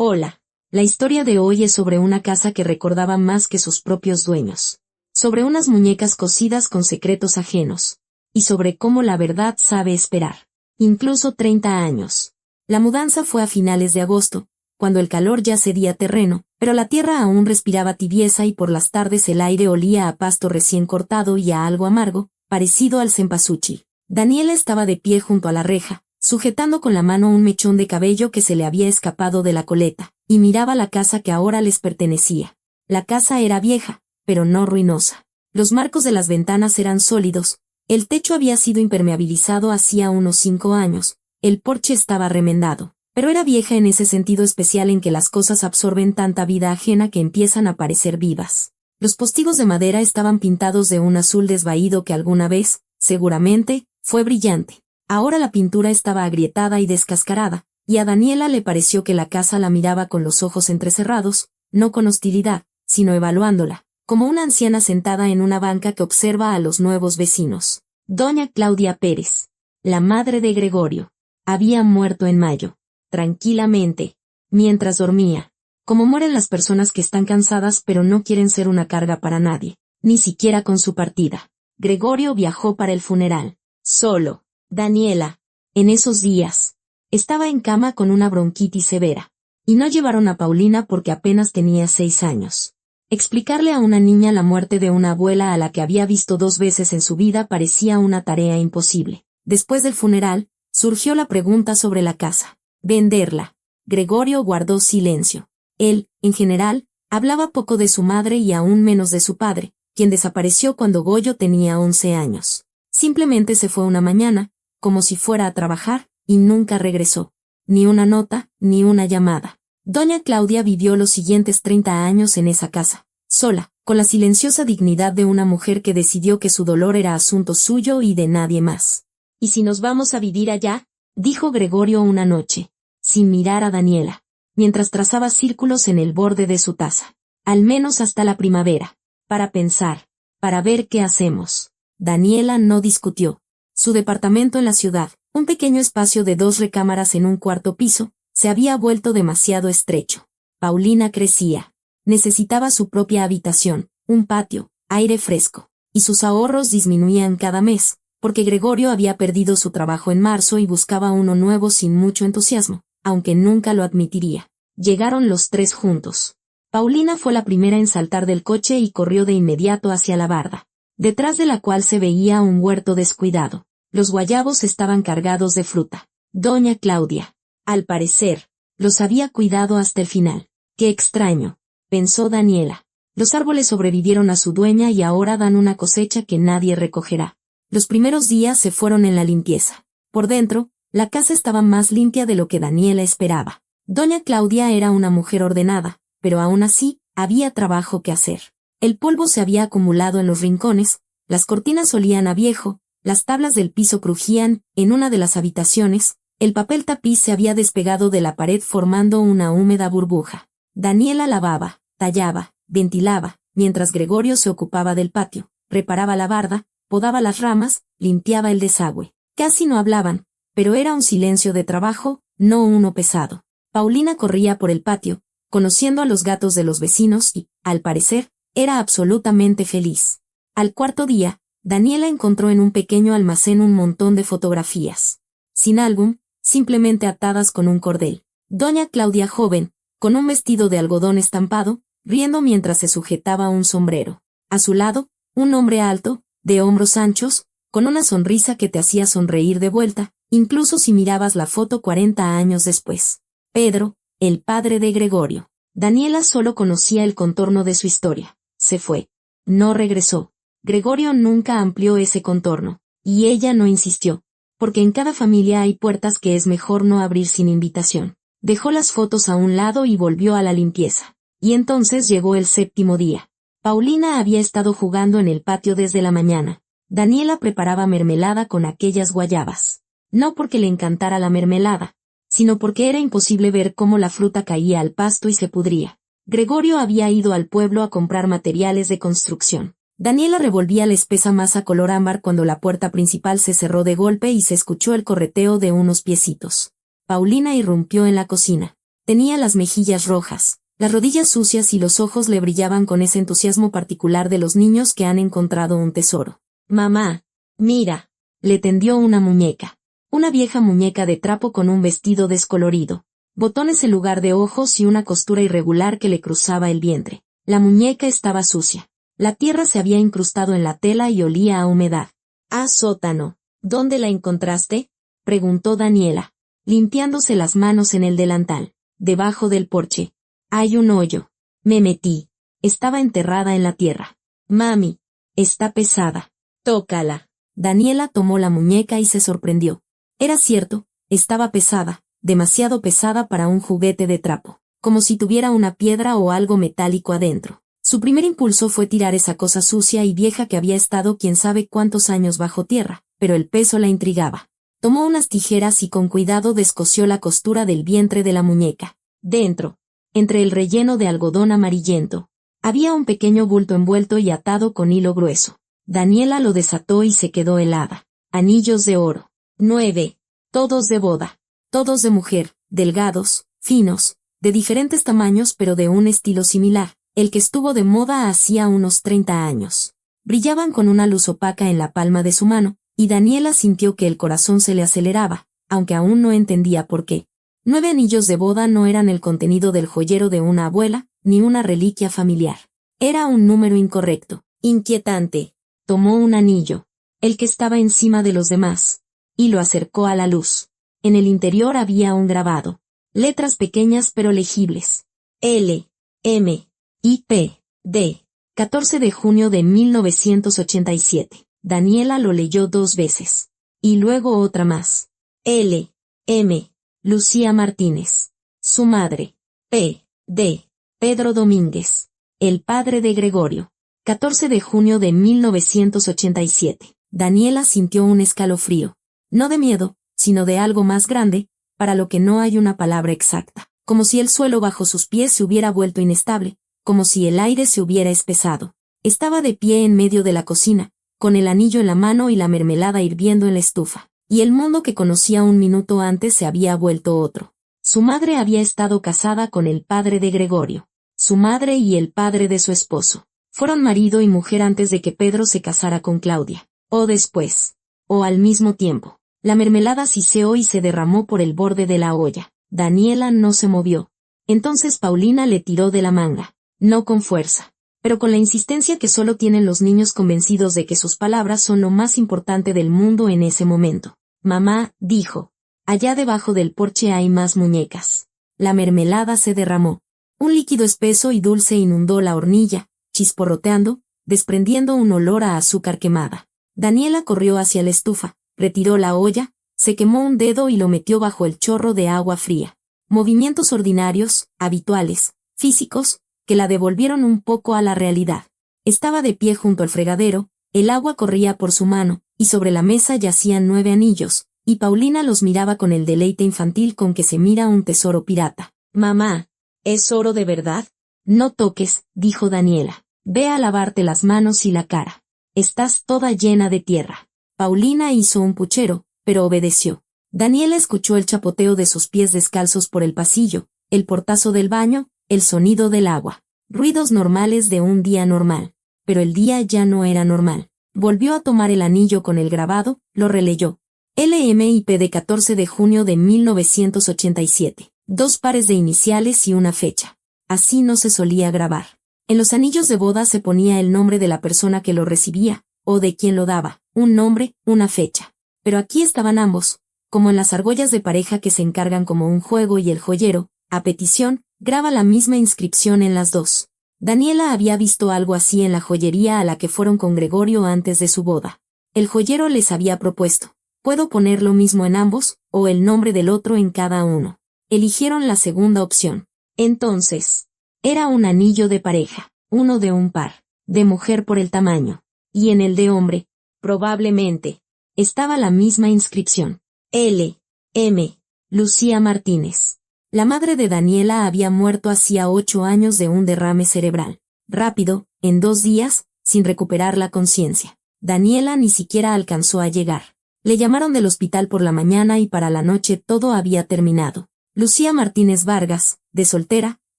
Hola. La historia de hoy es sobre una casa que recordaba más que sus propios dueños. Sobre unas muñecas cosidas con secretos ajenos. Y sobre cómo la verdad sabe esperar. Incluso 30 años. La mudanza fue a finales de agosto, cuando el calor ya cedía terreno, pero la tierra aún respiraba tibieza y por las tardes el aire olía a pasto recién cortado y a algo amargo, parecido al cempasúchil. Daniela estaba de pie junto a la reja, sujetando con la mano un mechón de cabello que se le había escapado de la coleta, y miraba la casa que ahora les pertenecía. La casa era vieja, pero no ruinosa. Los marcos de las ventanas eran sólidos, el techo había sido impermeabilizado hacía unos 5 años, el porche estaba remendado, pero era vieja en ese sentido especial en que las cosas absorben tanta vida ajena que empiezan a parecer vivas. Los postigos de madera estaban pintados de un azul desvaído que alguna vez, seguramente, fue brillante. Ahora la pintura estaba agrietada y descascarada, y a Daniela le pareció que la casa la miraba con los ojos entrecerrados, no con hostilidad, sino evaluándola, como una anciana sentada en una banca que observa a los nuevos vecinos. Doña Claudia Pérez, la madre de Gregorio, había muerto en mayo, tranquilamente, mientras dormía, como mueren las personas que están cansadas pero no quieren ser una carga para nadie, ni siquiera con su partida. Gregorio viajó para el funeral, solo. Daniela, en esos días, estaba en cama con una bronquitis severa, y no llevaron a Paulina porque apenas tenía 6 años. Explicarle a una niña la muerte de una abuela a la que había visto 2 veces en su vida parecía una tarea imposible. Después del funeral, surgió la pregunta sobre la casa. Venderla. Gregorio guardó silencio. Él, en general, hablaba poco de su madre y aún menos de su padre, quien desapareció cuando Goyo tenía 11 años. Simplemente se fue una mañana, como si fuera a trabajar, y nunca regresó. Ni una nota, ni una llamada. Doña Claudia vivió los siguientes 30 años en esa casa, sola, con la silenciosa dignidad de una mujer que decidió que su dolor era asunto suyo y de nadie más. ¿Y si nos vamos a vivir allá?, dijo Gregorio una noche, sin mirar a Daniela, mientras trazaba círculos en el borde de su taza. Al menos hasta la primavera, para pensar, para ver qué hacemos. Daniela no discutió. Su departamento en la ciudad, un pequeño espacio de 2 recámaras en un cuarto piso, se había vuelto demasiado estrecho. Paulina crecía. Necesitaba su propia habitación, un patio, aire fresco, y sus ahorros disminuían cada mes, porque Gregorio había perdido su trabajo en marzo y buscaba uno nuevo sin mucho entusiasmo, aunque nunca lo admitiría. Llegaron los 3 juntos. Paulina fue la primera en saltar del coche y corrió de inmediato hacia la barda, detrás de la cual se veía un huerto descuidado. Los guayabos estaban cargados de fruta. Doña Claudia, al parecer, los había cuidado hasta el final. ¡Qué extraño!, pensó Daniela. Los árboles sobrevivieron a su dueña y ahora dan una cosecha que nadie recogerá. Los primeros días se fueron en la limpieza. Por dentro, la casa estaba más limpia de lo que Daniela esperaba. Doña Claudia era una mujer ordenada, pero aún así, había trabajo que hacer. El polvo se había acumulado en los rincones, las cortinas olían a viejo, las tablas del piso crujían, en una de las habitaciones, el papel tapiz se había despegado de la pared formando una húmeda burbuja. Daniela lavaba, tallaba, ventilaba, mientras Gregorio se ocupaba del patio, reparaba la barda, podaba las ramas, limpiaba el desagüe. Casi no hablaban, pero era un silencio de trabajo, no uno pesado. Paulina corría por el patio, conociendo a los gatos de los vecinos y, al parecer, era absolutamente feliz. Al cuarto día, Daniela encontró en un pequeño almacén un montón de fotografías. Sin álbum, simplemente atadas con un cordel. Doña Claudia joven, con un vestido de algodón estampado, riendo mientras se sujetaba un sombrero. A su lado, un hombre alto, de hombros anchos, con una sonrisa que te hacía sonreír de vuelta, incluso si mirabas la foto 40 años después. Pedro, el padre de Gregorio. Daniela solo conocía el contorno de su historia. Se fue. No regresó. Gregorio nunca amplió ese contorno, y ella no insistió, porque en cada familia hay puertas que es mejor no abrir sin invitación. Dejó las fotos a un lado y volvió a la limpieza. Y entonces llegó el 7º día. Paulina había estado jugando en el patio desde la mañana. Daniela preparaba mermelada con aquellas guayabas. No porque le encantara la mermelada, sino porque era imposible ver cómo la fruta caía al pasto y se pudría. Gregorio había ido al pueblo a comprar materiales de construcción. Daniela revolvía la espesa masa color ámbar cuando la puerta principal se cerró de golpe y se escuchó el correteo de unos piecitos. Paulina irrumpió en la cocina. Tenía las mejillas rojas, las rodillas sucias y los ojos le brillaban con ese entusiasmo particular de los niños que han encontrado un tesoro. Mamá, mira, le tendió una muñeca. Una vieja muñeca de trapo con un vestido descolorido, botones en lugar de ojos y una costura irregular que le cruzaba el vientre. La muñeca estaba sucia. La tierra se había incrustado en la tela y olía a humedad. «Ah, sótano, ¿dónde la encontraste?», preguntó Daniela, limpiándose las manos en el delantal. «Debajo del porche. Hay un hoyo. Me metí. Estaba enterrada en la tierra. Mami, está pesada. Tócala». Daniela tomó la muñeca y se sorprendió. Era cierto, estaba pesada, demasiado pesada para un juguete de trapo, como si tuviera una piedra o algo metálico adentro. Su primer impulso fue tirar esa cosa sucia y vieja que había estado quién sabe cuántos años bajo tierra, pero el peso la intrigaba. Tomó unas tijeras y con cuidado descosió la costura del vientre de la muñeca. Dentro, entre el relleno de algodón amarillento, había un pequeño bulto envuelto y atado con hilo grueso. Daniela lo desató y se quedó helada. Anillos de oro. 9. Todos de boda. Todos de mujer, delgados, finos, de diferentes tamaños pero de un estilo similar, el que estuvo de moda hacía unos 30 años. Brillaban con una luz opaca en la palma de su mano, y Daniela sintió que el corazón se le aceleraba, aunque aún no entendía por qué. 9 anillos de boda no eran el contenido del joyero de una abuela, ni una reliquia familiar. Era un número incorrecto, inquietante. Tomó un anillo, el que estaba encima de los demás, y lo acercó a la luz. En el interior había un grabado. Letras pequeñas pero legibles. L, M, I, P, D. 14 de junio de 1987. Daniela lo leyó 2 veces. Y luego otra más. L, M, Lucía Martínez. Su madre. P, D. Pedro Domínguez. El padre de Gregorio. 14 de junio de 1987. Daniela sintió un escalofrío. No de miedo, sino de algo más grande, para lo que no hay una palabra exacta. Como si el suelo bajo sus pies se hubiera vuelto inestable, como si el aire se hubiera espesado. Estaba de pie en medio de la cocina, con el anillo en la mano y la mermelada hirviendo en la estufa. Y el mundo que conocía un minuto antes se había vuelto otro. Su madre había estado casada con el padre de Gregorio. Su madre y el padre de su esposo. Fueron marido y mujer antes de que Pedro se casara con Claudia. O después. O al mismo tiempo. La mermelada siseó y se derramó por el borde de la olla. Daniela no se movió. Entonces Paulina le tiró de la manga. No con fuerza, pero con la insistencia que solo tienen los niños convencidos de que sus palabras son lo más importante del mundo en ese momento. Mamá, dijo. Allá debajo del porche hay más muñecas. La mermelada se derramó. Un líquido espeso y dulce inundó la hornilla, chisporroteando, desprendiendo un olor a azúcar quemada. Daniela corrió hacia la estufa, retiró la olla, se quemó un dedo y lo metió bajo el chorro de agua fría. Movimientos ordinarios, habituales, físicos, que la devolvieron un poco a la realidad. Estaba de pie junto al fregadero, el agua corría por su mano, y sobre la mesa yacían 9 anillos, y Paulina los miraba con el deleite infantil con que se mira un tesoro pirata. Mamá, ¿es oro de verdad? No toques, dijo Daniela. Ve a lavarte las manos y la cara. Estás toda llena de tierra. Paulina hizo un puchero, pero obedeció. Daniela escuchó el chapoteo de sus pies descalzos por el pasillo, el portazo del baño, el sonido del agua. Ruidos normales de un día normal. Pero el día ya no era normal. Volvió a tomar el anillo con el grabado, lo releyó. LMIP de 14 de junio de 1987. 2 pares de iniciales y una fecha. Así no se solía grabar. En los anillos de boda se ponía el nombre de la persona que lo recibía, o de quien lo daba, un nombre, una fecha. Pero aquí estaban ambos, como en las argollas de pareja que se encargan como un juego y el joyero, a petición, graba la misma inscripción en las dos. Daniela había visto algo así en la joyería a la que fueron con Gregorio antes de su boda. El joyero les había propuesto, ¿puedo poner lo mismo en ambos, o el nombre del otro en cada uno? Eligieron la segunda opción. Entonces, era un anillo de pareja, uno de un par, de mujer por el tamaño, y en el de hombre, probablemente, estaba la misma inscripción. L. M. Lucía Martínez. La madre de Daniela había muerto hacía 8 años de un derrame cerebral. Rápido, en 2 días, sin recuperar la conciencia. Daniela ni siquiera alcanzó a llegar. Le llamaron del hospital por la mañana y para la noche todo había terminado. Lucía Martínez Vargas, de soltera,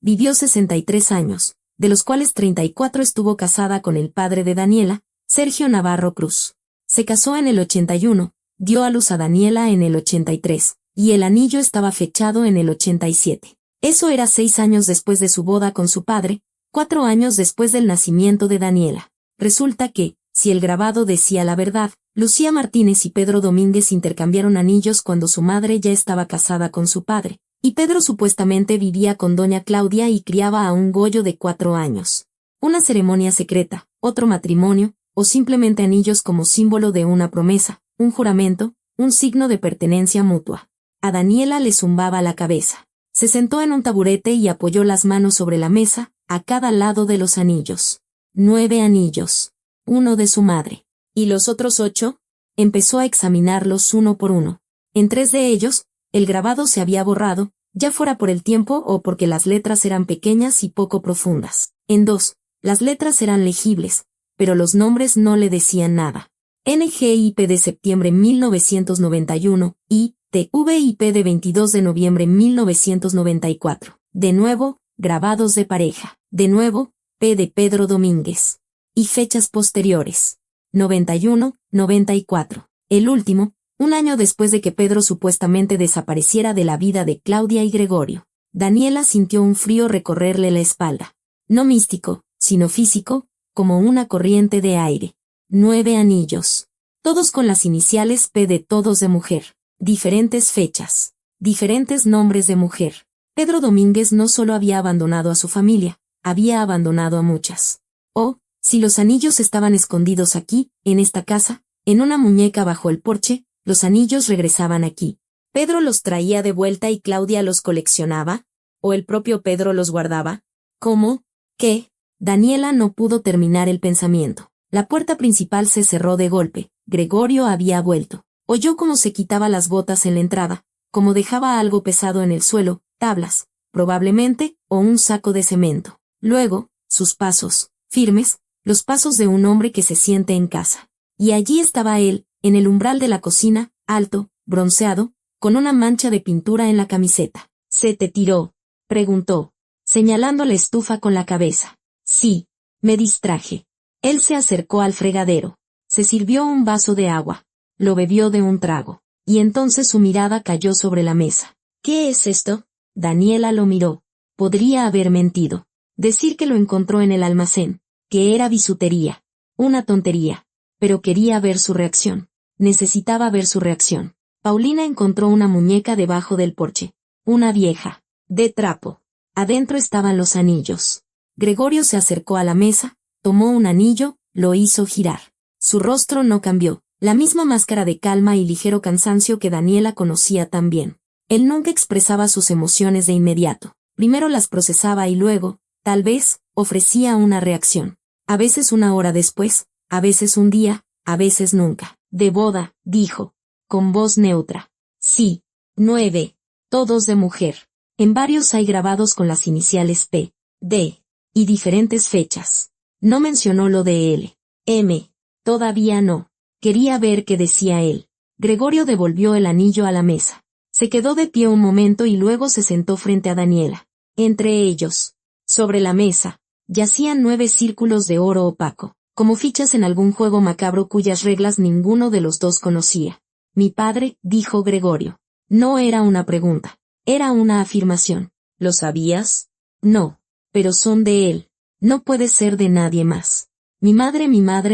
vivió 63 años, de los cuales 34 estuvo casada con el padre de Daniela, Sergio Navarro Cruz. Se casó en el 81, dio a luz a Daniela en el 83, y el anillo estaba fechado en el 87. Eso era 6 años después de su boda con su padre, 4 años después del nacimiento de Daniela. Resulta que, si el grabado decía la verdad, Lucía Martínez y Pedro Domínguez intercambiaron anillos cuando su madre ya estaba casada con su padre, y Pedro supuestamente vivía con doña Claudia y criaba a un Goyo de 4 años. Una ceremonia secreta, otro matrimonio, o simplemente anillos como símbolo de una promesa, un juramento, un signo de pertenencia mutua. A Daniela le zumbaba la cabeza. Se sentó en un taburete y apoyó las manos sobre la mesa, a cada lado de los anillos. 9 anillos. Uno de su madre. ¿Y los otros 8? Empezó a examinarlos uno por uno. En 3 de ellos, el grabado se había borrado, ya fuera por el tiempo o porque las letras eran pequeñas y poco profundas. En 2, las letras eran legibles, pero los nombres no le decían nada. NGIP de septiembre 1991 y TVIP de 22 de noviembre 1994. De nuevo, grabados de pareja. De nuevo, P de Pedro Domínguez. Y fechas posteriores. 91, 94. El último, un año después de que Pedro supuestamente desapareciera de la vida de Claudia y Gregorio. Daniela sintió un frío recorrerle la espalda. No místico, sino físico, como una corriente de aire. 9 anillos. Todos con las iniciales P de todos de mujer. Diferentes fechas. Diferentes nombres de mujer. Pedro Domínguez no solo había abandonado a su familia, había abandonado a muchas. Oh, si los anillos estaban escondidos aquí, en esta casa, en una muñeca bajo el porche, los anillos regresaban aquí. ¿Pedro los traía de vuelta y Claudia los coleccionaba? ¿O el propio Pedro los guardaba? ¿Cómo? ¿Qué? Daniela no pudo terminar el pensamiento. La puerta principal se cerró de golpe. Gregorio había vuelto. Oyó cómo se quitaba las botas en la entrada, cómo dejaba algo pesado en el suelo, tablas, probablemente, o un saco de cemento. Luego, sus pasos, firmes, los pasos de un hombre que se siente en casa. Y allí estaba él, en el umbral de la cocina, alto, bronceado, con una mancha de pintura en la camiseta. ¿Se te tiró?, preguntó, señalando la estufa con la cabeza. Sí, me distraje. Él se acercó al fregadero. Se sirvió un vaso de agua. Lo bebió de un trago. Y entonces su mirada cayó sobre la mesa. ¿Qué es esto? Daniela lo miró. Podría haber mentido. Decir que lo encontró en el almacén, que era bisutería. Una tontería. Pero quería ver su reacción. Necesitaba ver su reacción. Paulina encontró una muñeca debajo del porche. Una vieja. De trapo. Adentro estaban los anillos. Gregorio se acercó a la mesa, tomó un anillo, lo hizo girar. Su rostro no cambió, la misma máscara de calma y ligero cansancio que Daniela conocía tan bien. Él nunca expresaba sus emociones de inmediato. Primero las procesaba y luego, tal vez, ofrecía una reacción. A veces una hora después, a veces un día, a veces nunca. De boda, dijo, con voz neutra. Sí, 9, todos de mujer. En varios hay grabados con las iniciales P, D, y diferentes fechas. No mencionó lo de L, M, todavía no. Quería ver qué decía él. Gregorio devolvió el anillo a la mesa. Se quedó de pie un momento y luego se sentó frente a Daniela. Entre ellos, sobre la mesa, yacían 9 círculos de oro opaco, como fichas en algún juego macabro cuyas reglas ninguno de los dos conocía. Mi padre, dijo Gregorio. No era una pregunta, era una afirmación. ¿Lo sabías? No, pero son de él. No puede ser de nadie más. Mi madre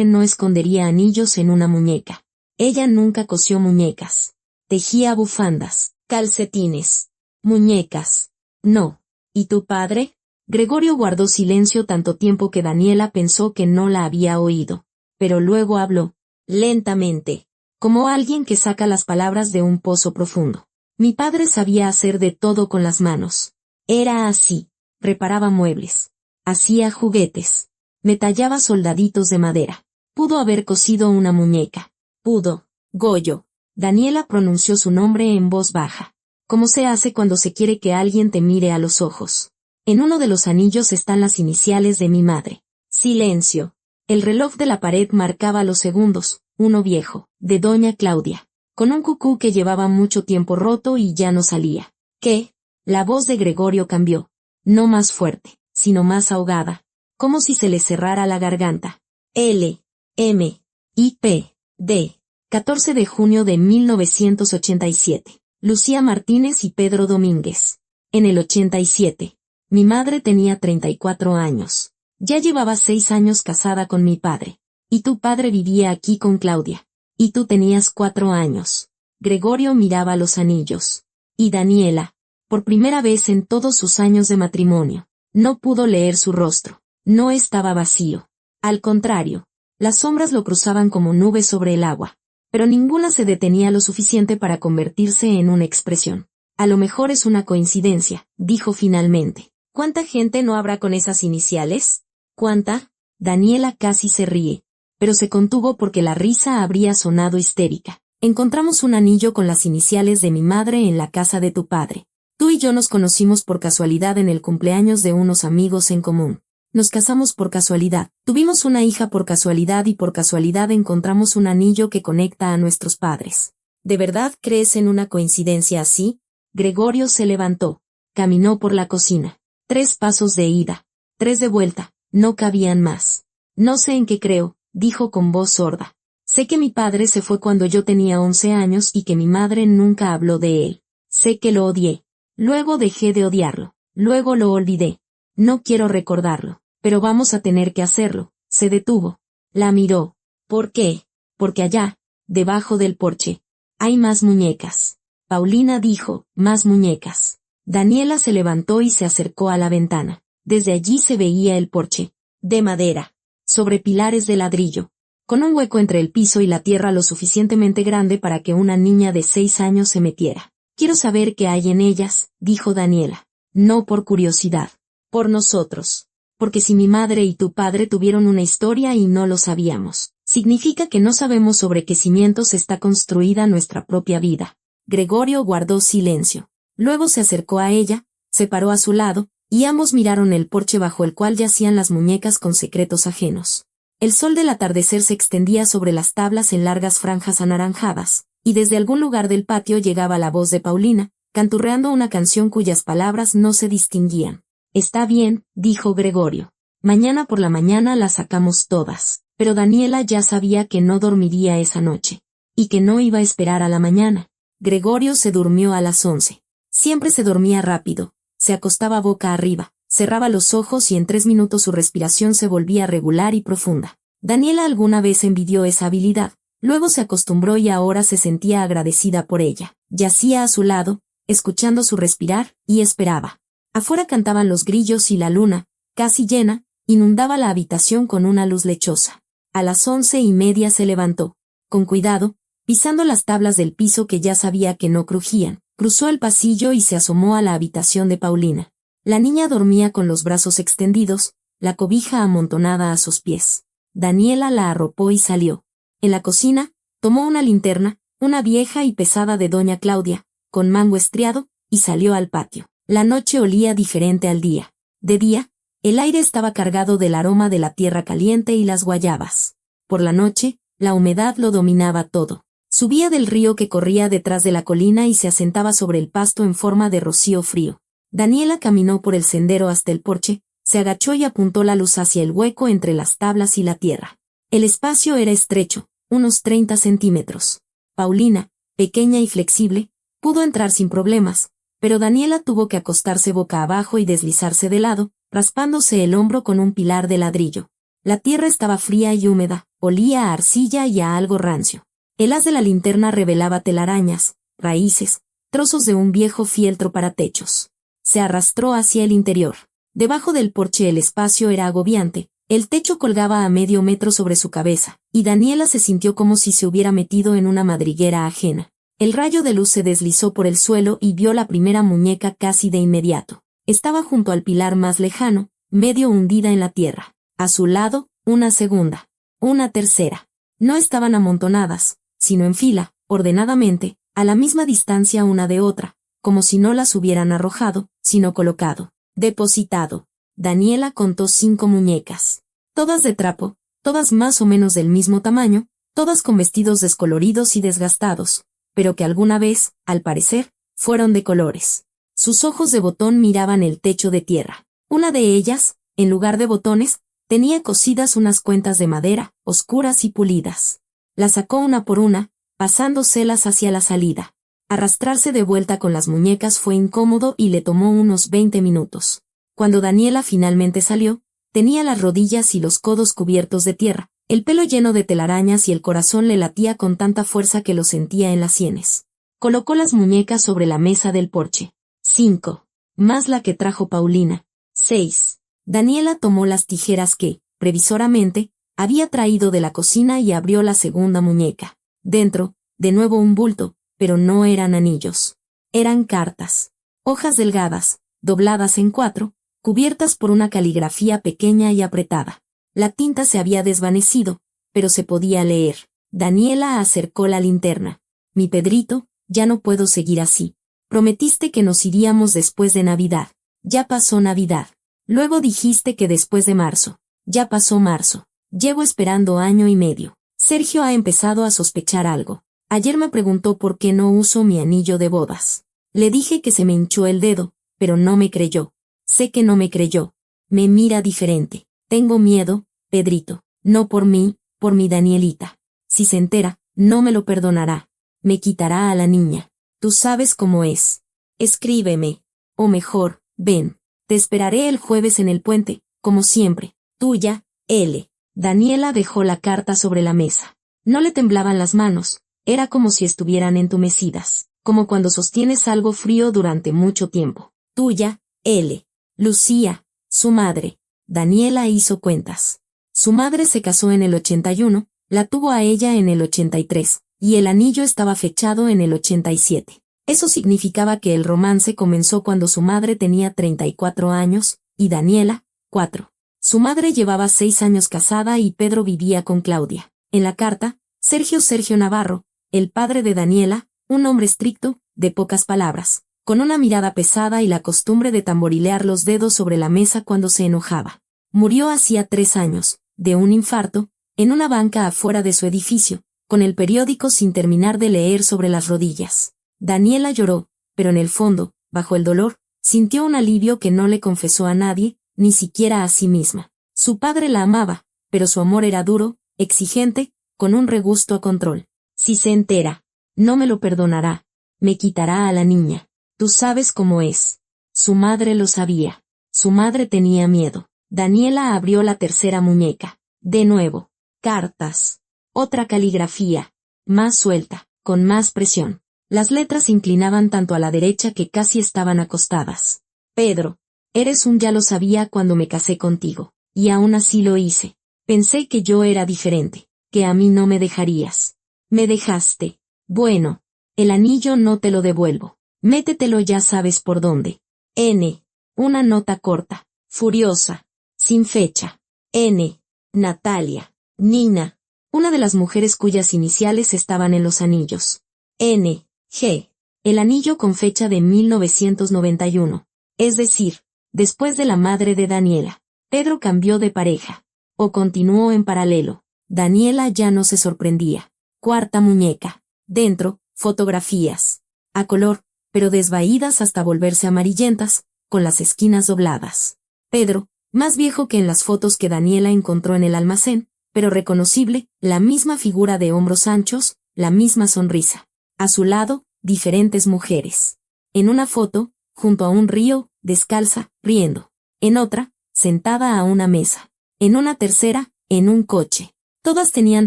no escondería anillos en una muñeca. Ella nunca cosió muñecas. Tejía bufandas, calcetines, muñecas. No. ¿Y tu padre? Gregorio guardó silencio tanto tiempo que Daniela pensó que no la había oído. Pero luego habló, lentamente, como alguien que saca las palabras de un pozo profundo. Mi padre sabía hacer de todo con las manos. Era así. Reparaba muebles. Hacía juguetes. Me tallaba soldaditos de madera. Pudo haber cosido una muñeca. Pudo. Goyo. Daniela pronunció su nombre en voz baja. Como se hace cuando se quiere que alguien te mire a los ojos. En uno de los anillos están las iniciales de mi madre. Silencio. El reloj de la pared marcaba los segundos, uno viejo, de doña Claudia, con un cucú que llevaba mucho tiempo roto y ya no salía. ¿Qué? La voz de Gregorio cambió. No más fuerte, sino más ahogada, como si se le cerrara la garganta. L. M. I. P. D. 14 de junio de 1987. Lucía Martínez y Pedro Domínguez. En el 87. Mi madre tenía 34 años. Ya llevaba 6 años casada con mi padre. Y tu padre vivía aquí con Claudia. Y tú tenías 4 años. Gregorio miraba los anillos. Y Daniela, por primera vez en todos sus años de matrimonio, no pudo leer su rostro. No estaba vacío. Al contrario, las sombras lo cruzaban como nubes sobre el agua. Pero ninguna se detenía lo suficiente para convertirse en una expresión. A lo mejor es una coincidencia, dijo finalmente. ¿Cuánta gente no habrá con esas iniciales? ¿Cuánta? Daniela casi se ríe, pero se contuvo porque la risa habría sonado histérica. Encontramos un anillo con las iniciales de mi madre en la casa de tu padre. Tú y yo nos conocimos por casualidad en el cumpleaños de unos amigos en común. Nos casamos por casualidad, tuvimos una hija por casualidad y por casualidad encontramos un anillo que conecta a nuestros padres. ¿De verdad crees en una coincidencia así? Gregorio se levantó. Caminó por la cocina. 3 pasos de ida. 3 de vuelta. No cabían más. No sé en qué creo, dijo con voz sorda. Sé que mi padre se fue cuando yo tenía 11 años y que mi madre nunca habló de él. Sé que lo odié. Luego dejé de odiarlo. Luego lo olvidé. No quiero recordarlo, pero vamos a tener que hacerlo. Se detuvo. La miró. ¿Por qué? Porque allá, debajo del porche, hay más muñecas. Paulina dijo, más muñecas. Daniela se levantó y se acercó a la ventana. Desde allí se veía el porche, de madera, sobre pilares de ladrillo, con un hueco entre el piso y la tierra lo suficientemente grande para que una niña de 6 años se metiera. Quiero saber qué hay en ellas, dijo Daniela. No por curiosidad. Por nosotros. Porque si mi madre y tu padre tuvieron una historia y no lo sabíamos, significa que no sabemos sobre qué cimientos está construida nuestra propia vida. Gregorio guardó silencio. Luego se acercó a ella, se paró a su lado, y ambos miraron el porche bajo el cual yacían las muñecas con secretos ajenos. El sol del atardecer se extendía sobre las tablas en largas franjas anaranjadas, y desde algún lugar del patio llegaba la voz de Paulina, canturreando una canción cuyas palabras no se distinguían. Está bien, dijo Gregorio. Mañana por la mañana las sacamos todas. Pero Daniela ya sabía que no dormiría esa noche. Y que no iba a esperar a la mañana. Gregorio se durmió a las 11. Siempre se dormía rápido. Se acostaba boca arriba, cerraba los ojos y en 3 minutos su respiración se volvía regular y profunda. Daniela alguna vez envidió esa habilidad. Luego se acostumbró y ahora se sentía agradecida por ella. Yacía a su lado, escuchando su respirar, y esperaba. Afuera cantaban los grillos y la luna, casi llena, inundaba la habitación con una luz lechosa. A las 11:30 se levantó. Con cuidado, pisando las tablas del piso que ya sabía que no crujían, cruzó el pasillo y se asomó a la habitación de Paulina. La niña dormía con los brazos extendidos, la cobija amontonada a sus pies. Daniela la arropó y salió. En la cocina, tomó una linterna, una vieja y pesada de doña Claudia, con mango estriado, y salió al patio. La noche olía diferente al día. De día, el aire estaba cargado del aroma de la tierra caliente y las guayabas. Por la noche, la humedad lo dominaba todo. Subía del río que corría detrás de la colina y se asentaba sobre el pasto en forma de rocío frío. Daniela caminó por el sendero hasta el porche, se agachó y apuntó la luz hacia el hueco entre las tablas y la tierra. El espacio era estrecho, unos 30 centímetros. Paulina, pequeña y flexible, pudo entrar sin problemas, pero Daniela tuvo que acostarse boca abajo y deslizarse de lado, raspándose el hombro con un pilar de ladrillo. La tierra estaba fría y húmeda, olía a arcilla y a algo rancio. El haz de la linterna revelaba telarañas, raíces, trozos de un viejo fieltro para techos. Se arrastró hacia el interior. Debajo del porche el espacio era agobiante, el techo colgaba a medio metro sobre su cabeza, y Daniela se sintió como si se hubiera metido en una madriguera ajena. El rayo de luz se deslizó por el suelo y vio la primera muñeca casi de inmediato. Estaba junto al pilar más lejano, medio hundida en la tierra. A su lado, una segunda. Una tercera. No estaban amontonadas, sino en fila, ordenadamente, a la misma distancia una de otra, como si no las hubieran arrojado, sino colocado, depositado. Daniela contó 5 muñecas. Todas de trapo, todas más o menos del mismo tamaño, todas con vestidos descoloridos y desgastados, pero que alguna vez, al parecer, fueron de colores. Sus ojos de botón miraban el techo de tierra. Una de ellas, en lugar de botones, tenía cosidas unas cuentas de madera, oscuras y pulidas. Las sacó una por una, pasándoselas hacia la salida. Arrastrarse de vuelta con las muñecas fue incómodo y le tomó unos 20 minutos. Cuando Daniela finalmente salió, tenía las rodillas y los codos cubiertos de tierra, el pelo lleno de telarañas y el corazón le latía con tanta fuerza que lo sentía en las sienes. Colocó las muñecas sobre la mesa del porche. 5. Más la que trajo Paulina. 6. Daniela tomó las tijeras que, previsoramente, había traído de la cocina y abrió la segunda muñeca. Dentro, de nuevo un bulto, pero no eran anillos. Eran cartas. Hojas delgadas, dobladas en 4, cubiertas por una caligrafía pequeña y apretada. La tinta se había desvanecido, pero se podía leer. Daniela acercó la linterna. Mi Pedrito, ya no puedo seguir así. Prometiste que nos iríamos después de Navidad. Ya pasó Navidad. Luego dijiste que después de marzo. Ya pasó marzo. Llevo esperando año y medio. Sergio ha empezado a sospechar algo. Ayer me preguntó por qué no uso mi anillo de bodas. Le dije que se me hinchó el dedo, pero no me creyó. Sé que no me creyó. Me mira diferente. Tengo miedo, Pedrito. No por mí, por mi Danielita. Si se entera, no me lo perdonará. Me quitará a la niña. Tú sabes cómo es. Escríbeme. O mejor, ven. Te esperaré el jueves en el puente, como siempre. Tuya, L. Daniela dejó la carta sobre la mesa. No le temblaban las manos. Era como si estuvieran entumecidas, como cuando sostienes algo frío durante mucho tiempo. Tuya, L. Lucía, su madre. Daniela hizo cuentas. Su madre se casó en el 81, la tuvo a ella en el 83, y el anillo estaba fechado en el 87. Eso significaba que el romance comenzó cuando su madre tenía 34 años, y Daniela, 4. Su madre llevaba 6 años casada y Pedro vivía con Claudia. En la carta, Sergio Navarro, el padre de Daniela, un hombre estricto, de pocas palabras, con una mirada pesada y la costumbre de tamborilear los dedos sobre la mesa cuando se enojaba. Murió hacía 3 años, de un infarto, en una banca afuera de su edificio, con el periódico sin terminar de leer sobre las rodillas. Daniela lloró, pero en el fondo, bajo el dolor, sintió un alivio que no le confesó a nadie, ni siquiera a sí misma. Su padre la amaba, pero su amor era duro, exigente, con un regusto a control. Si se entera, no me lo perdonará. Me quitará a la niña. Tú sabes cómo es. Su madre lo sabía. Su madre tenía miedo. Daniela abrió la tercera muñeca. De nuevo. Cartas. Otra caligrafía. Más suelta, con más presión. Las letras se inclinaban tanto a la derecha que casi estaban acostadas. Pedro, eres un ya lo sabía cuando me casé contigo. Y aún así lo hice. Pensé que yo era diferente, que a mí no me dejarías. Me dejaste. Bueno, el anillo no te lo devuelvo. Métetelo ya sabes por dónde. N. Una nota corta, furiosa, sin fecha. N. Natalia. Nina. Una de las mujeres cuyas iniciales estaban en los anillos. N. G. El anillo con fecha de 1991. Es decir, después de la madre de Daniela. Pedro cambió de pareja. O continuó en paralelo. Daniela ya no se sorprendía. Cuarta muñeca. Dentro, fotografías. A color, pero desvaídas hasta volverse amarillentas, con las esquinas dobladas. Pedro, más viejo que en las fotos que Daniela encontró en el almacén, pero reconocible, la misma figura de hombros anchos, la misma sonrisa. A su lado, diferentes mujeres. En una foto, junto a un río, descalza, riendo. En otra, sentada a una mesa. En una tercera, en un coche. Todas tenían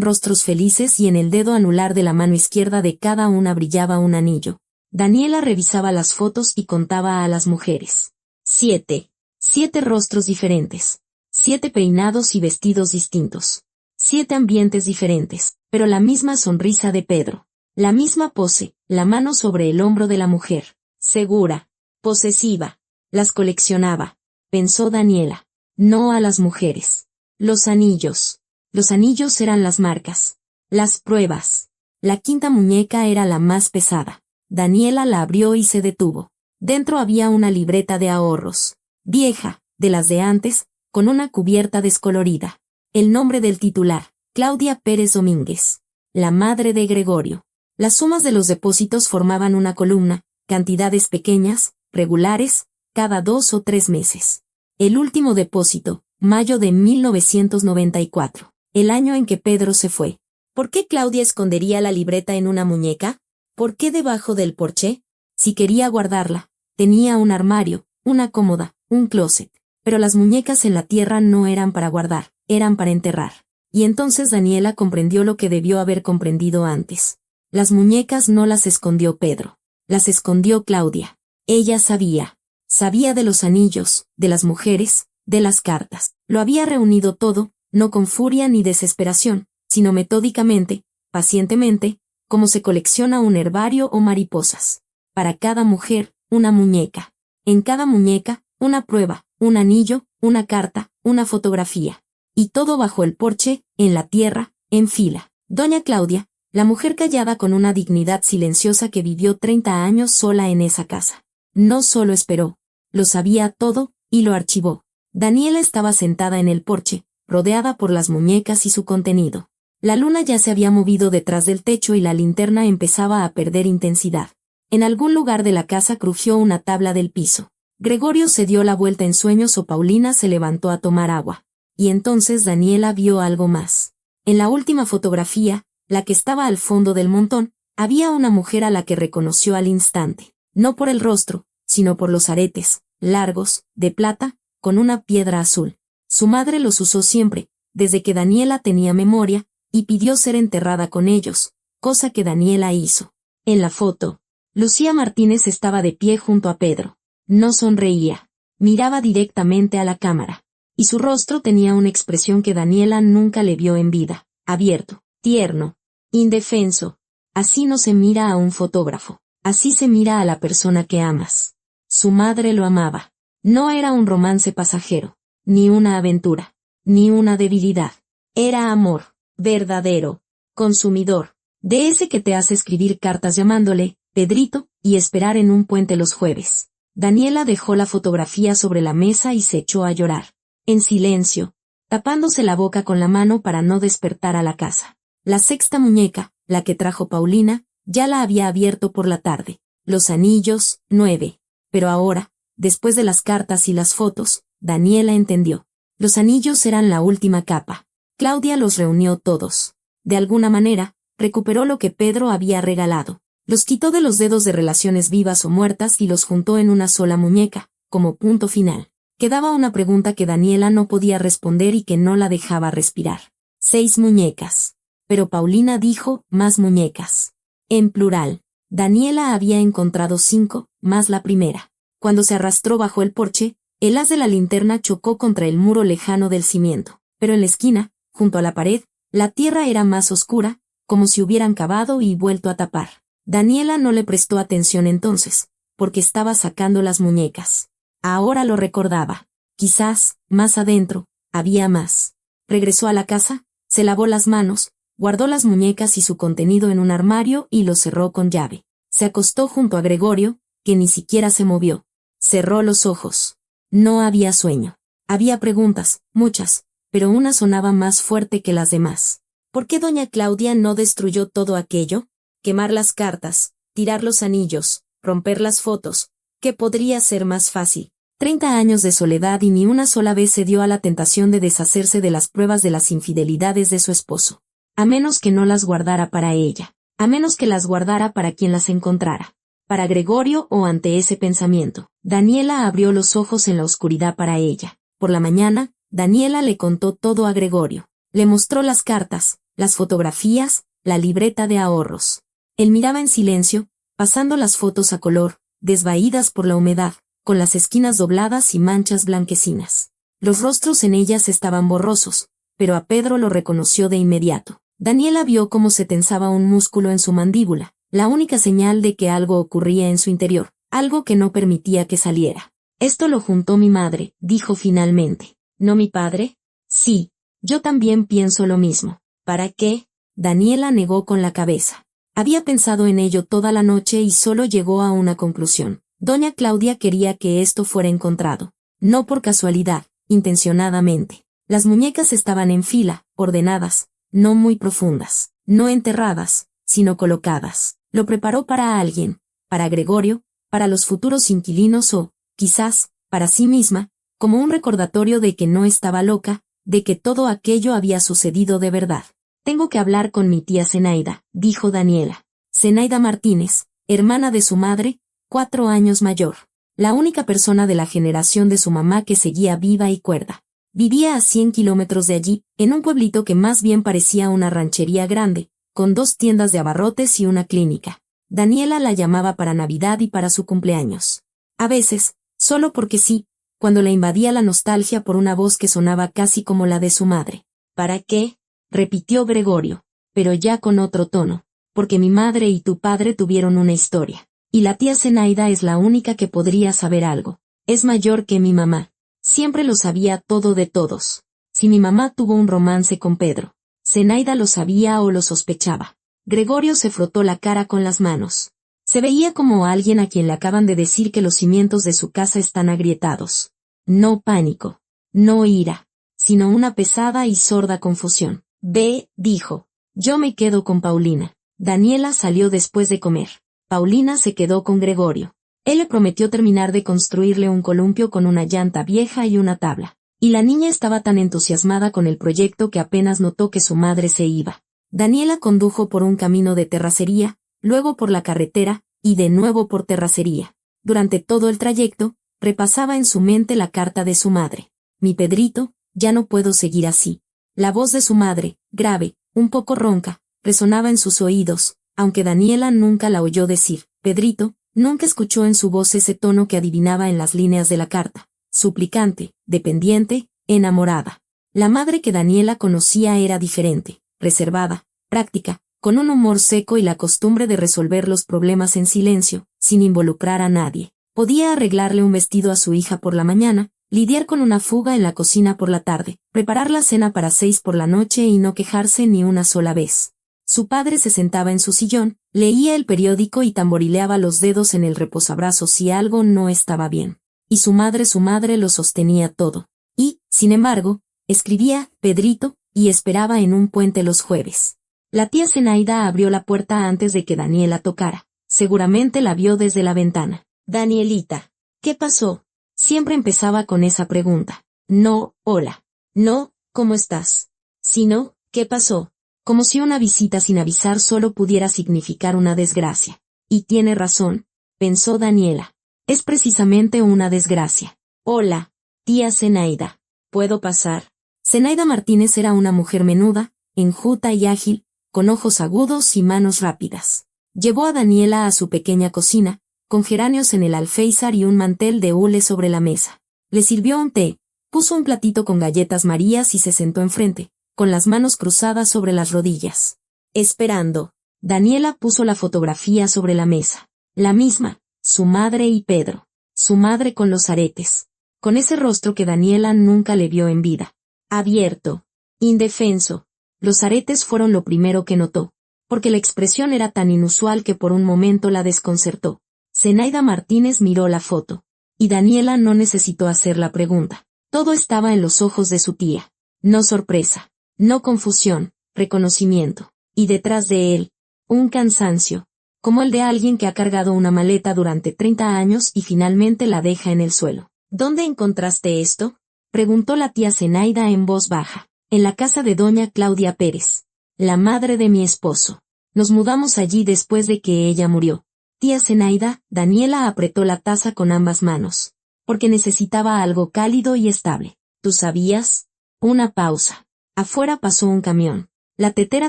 rostros felices y en el dedo anular de la mano izquierda de cada una brillaba un anillo. Daniela revisaba las fotos y contaba a las mujeres. 7. 7 rostros diferentes. 7 peinados y vestidos distintos. 7 ambientes diferentes, pero la misma sonrisa de Pedro. La misma pose, la mano sobre el hombro de la mujer. Segura. Posesiva. Las coleccionaba. Pensó Daniela. No a las mujeres. Los anillos. Los anillos eran las marcas. Las pruebas. La quinta muñeca era la más pesada. Daniela la abrió y se detuvo. Dentro había una libreta de ahorros. Vieja, de las de antes, con una cubierta descolorida. El nombre del titular, Claudia Pérez Domínguez. La madre de Gregorio. Las sumas de los depósitos formaban una columna, cantidades pequeñas, regulares, cada 2 o 3 meses. El último depósito, mayo de 1994, el año en que Pedro se fue. ¿Por qué Claudia escondería la libreta en una muñeca? ¿Por qué debajo del porche? Si quería guardarla, tenía un armario, una cómoda, un closet. Pero las muñecas en la tierra no eran para guardar, eran para enterrar. Y entonces Daniela comprendió lo que debió haber comprendido antes. Las muñecas no las escondió Pedro, las escondió Claudia. Ella sabía. Sabía de los anillos, de las mujeres, de las cartas. Lo había reunido todo, no con furia ni desesperación, sino metódicamente, pacientemente, como se colecciona un herbario o mariposas. Para cada mujer, una muñeca. En cada muñeca, una prueba, un anillo, una carta, una fotografía. Y todo bajo el porche, en la tierra, en fila. Doña Claudia, la mujer callada con una dignidad silenciosa que vivió 30 años sola en esa casa. No solo esperó, lo sabía todo, y lo archivó. Daniela estaba sentada en el porche, rodeada por las muñecas y su contenido. La luna ya se había movido detrás del techo y la linterna empezaba a perder intensidad. En algún lugar de la casa crujió una tabla del piso. Gregorio se dio la vuelta en sueños o Paulina se levantó a tomar agua. Y entonces Daniela vio algo más. En la última fotografía, la que estaba al fondo del montón, había una mujer a la que reconoció al instante. No por el rostro, sino por los aretes, largos, de plata, con una piedra azul. Su madre los usó siempre, desde que Daniela tenía memoria, y pidió ser enterrada con ellos, cosa que Daniela hizo. En la foto, Lucía Martínez estaba de pie junto a Pedro. No sonreía. Miraba directamente a la cámara. Y su rostro tenía una expresión que Daniela nunca le vio en vida. Abierto, tierno, indefenso. Así no se mira a un fotógrafo. Así se mira a la persona que amas. Su madre lo amaba. No era un romance pasajero, ni una aventura, ni una debilidad. Era amor, verdadero, consumidor, de ese que te hace escribir cartas llamándole, Pedrito, y esperar en un puente los jueves. Daniela dejó la fotografía sobre la mesa y se echó a llorar. En silencio, tapándose la boca con la mano para no despertar a la casa. La sexta muñeca, la que trajo Paulina, ya la había abierto por la tarde. Los anillos, 9. Pero ahora, después de las cartas y las fotos, Daniela entendió. Los anillos eran la última capa. Claudia los reunió todos. De alguna manera, recuperó lo que Pedro había regalado. Los quitó de los dedos de relaciones vivas o muertas y los juntó en una sola muñeca, como punto final. Quedaba una pregunta que Daniela no podía responder y que no la dejaba respirar. 6 muñecas. Pero Paulina dijo, más muñecas. En plural. Daniela había encontrado 5, más la primera. Cuando se arrastró bajo el porche, el haz de la linterna chocó contra el muro lejano del cimiento. Pero en la esquina, junto a la pared, la tierra era más oscura, como si hubieran cavado y vuelto a tapar. Daniela no le prestó atención entonces, porque estaba sacando las muñecas. Ahora lo recordaba. Quizás, más adentro, había más. Regresó a la casa, se lavó las manos, guardó las muñecas y su contenido en un armario y lo cerró con llave. Se acostó junto a Gregorio, que ni siquiera se movió. Cerró los ojos. No había sueño. Había preguntas, muchas, pero una sonaba más fuerte que las demás. ¿Por qué doña Claudia no destruyó todo aquello? Quemar las cartas, tirar los anillos, romper las fotos. ¿Qué podría ser más fácil? 30 años de soledad y ni una sola vez se dio a la tentación de deshacerse de las pruebas de las infidelidades de su esposo. A menos que no las guardara para ella. A menos que las guardara para quien las encontrara. Para Gregorio o ante ese pensamiento. Daniela abrió los ojos en la oscuridad para ella. Por la mañana, Daniela le contó todo a Gregorio. Le mostró las cartas, las fotografías, la libreta de ahorros. Él miraba en silencio, pasando las fotos a color, desvaídas por la humedad, con las esquinas dobladas y manchas blanquecinas. Los rostros en ellas estaban borrosos, pero a Pedro lo reconoció de inmediato. Daniela vio cómo se tensaba un músculo en su mandíbula, la única señal de que algo ocurría en su interior, algo que no permitía que saliera. Esto lo juntó mi madre, dijo finalmente. ¿No mi padre? Sí, yo también pienso lo mismo. ¿Para qué? Daniela negó con la cabeza. Había pensado en ello toda la noche y solo llegó a una conclusión. Doña Claudia quería que esto fuera encontrado. No por casualidad, intencionadamente. Las muñecas estaban en fila, ordenadas, no muy profundas, no enterradas, sino colocadas. Lo preparó para alguien, para Gregorio, para los futuros inquilinos o, quizás, para sí misma, como un recordatorio de que no estaba loca, de que todo aquello había sucedido de verdad. Tengo que hablar con mi tía Zenaida, dijo Daniela. Zenaida Martínez, hermana de su madre, 4 años mayor. La única persona de la generación de su mamá que seguía viva y cuerda. Vivía a 100 kilómetros de allí, en un pueblito que más bien parecía una ranchería grande, con 2 tiendas de abarrotes y una clínica. Daniela la llamaba para Navidad y para su cumpleaños. A veces, solo porque sí, cuando la invadía la nostalgia por una voz que sonaba casi como la de su madre. ¿Para qué? Repitió Gregorio, pero ya con otro tono. Porque mi madre y tu padre tuvieron una historia. Y la tía Zenaida es la única que podría saber algo. Es mayor que mi mamá. Siempre lo sabía todo de todos. Si mi mamá tuvo un romance con Pedro, Zenaida lo sabía o lo sospechaba. Gregorio se frotó la cara con las manos. Se veía como alguien a quien le acaban de decir que los cimientos de su casa están agrietados. No pánico, no ira, sino una pesada y sorda confusión. Ve, dijo. Yo me quedo con Paulina. Daniela salió después de comer. Paulina se quedó con Gregorio. Él le prometió terminar de construirle un columpio con una llanta vieja y una tabla. Y la niña estaba tan entusiasmada con el proyecto que apenas notó que su madre se iba. Daniela condujo por un camino de terracería, luego por la carretera, y de nuevo por terracería. Durante todo el trayecto, repasaba en su mente la carta de su madre. Mi Pedrito, ya no puedo seguir así. La voz de su madre, grave, un poco ronca, resonaba en sus oídos, aunque Daniela nunca la oyó decir, Pedrito, nunca escuchó en su voz ese tono que adivinaba en las líneas de la carta, suplicante, dependiente, enamorada. La madre que Daniela conocía era diferente, reservada, práctica, con un humor seco y la costumbre de resolver los problemas en silencio, sin involucrar a nadie. Podía arreglarle un vestido a su hija por la mañana, lidiar con una fuga en la cocina por la tarde, preparar la cena para 6 por la noche y no quejarse ni una sola vez. Su padre se sentaba en su sillón, leía el periódico y tamborileaba los dedos en el reposabrazos si algo no estaba bien. Y su madre lo sostenía todo. Y, sin embargo, escribía, Pedrito, y esperaba en un puente los jueves. La tía Zenaida abrió la puerta antes de que Daniela tocara. Seguramente la vio desde la ventana. Danielita, ¿qué pasó? Siempre empezaba con esa pregunta. No, hola. No, ¿cómo estás? Sino, ¿qué pasó? Como si una visita sin avisar solo pudiera significar una desgracia. Y tiene razón, pensó Daniela. Es precisamente una desgracia. Hola, tía Zenaida. ¿Puedo pasar? Zenaida Martínez era una mujer menuda, enjuta y ágil, con ojos agudos y manos rápidas. Llevó a Daniela a su pequeña cocina, con geranios en el alféizar y un mantel de hule sobre la mesa. Le sirvió un té, puso un platito con galletas marías y se sentó enfrente, con las manos cruzadas sobre las rodillas. Esperando. Daniela puso la fotografía sobre la mesa. La misma, su madre y Pedro. Su madre con los aretes. Con ese rostro que Daniela nunca le vio en vida. Abierto. Indefenso. Los aretes fueron lo primero que notó, porque la expresión era tan inusual que por un momento la desconcertó. Zenaida Martínez miró la foto. Y Daniela no necesitó hacer la pregunta. Todo estaba en los ojos de su tía. No sorpresa. No confusión, reconocimiento. Y detrás de él, un cansancio, como el de alguien que ha cargado una maleta durante 30 años y finalmente la deja en el suelo. ¿Dónde encontraste esto? Preguntó la tía Zenaida en voz baja. En la casa de doña Claudia Pérez, la madre de mi esposo. Nos mudamos allí después de que ella murió. Tía Zenaida, Daniela apretó la taza con ambas manos, porque necesitaba algo cálido y estable. ¿Tú sabías? Una pausa. Afuera pasó un camión. La tetera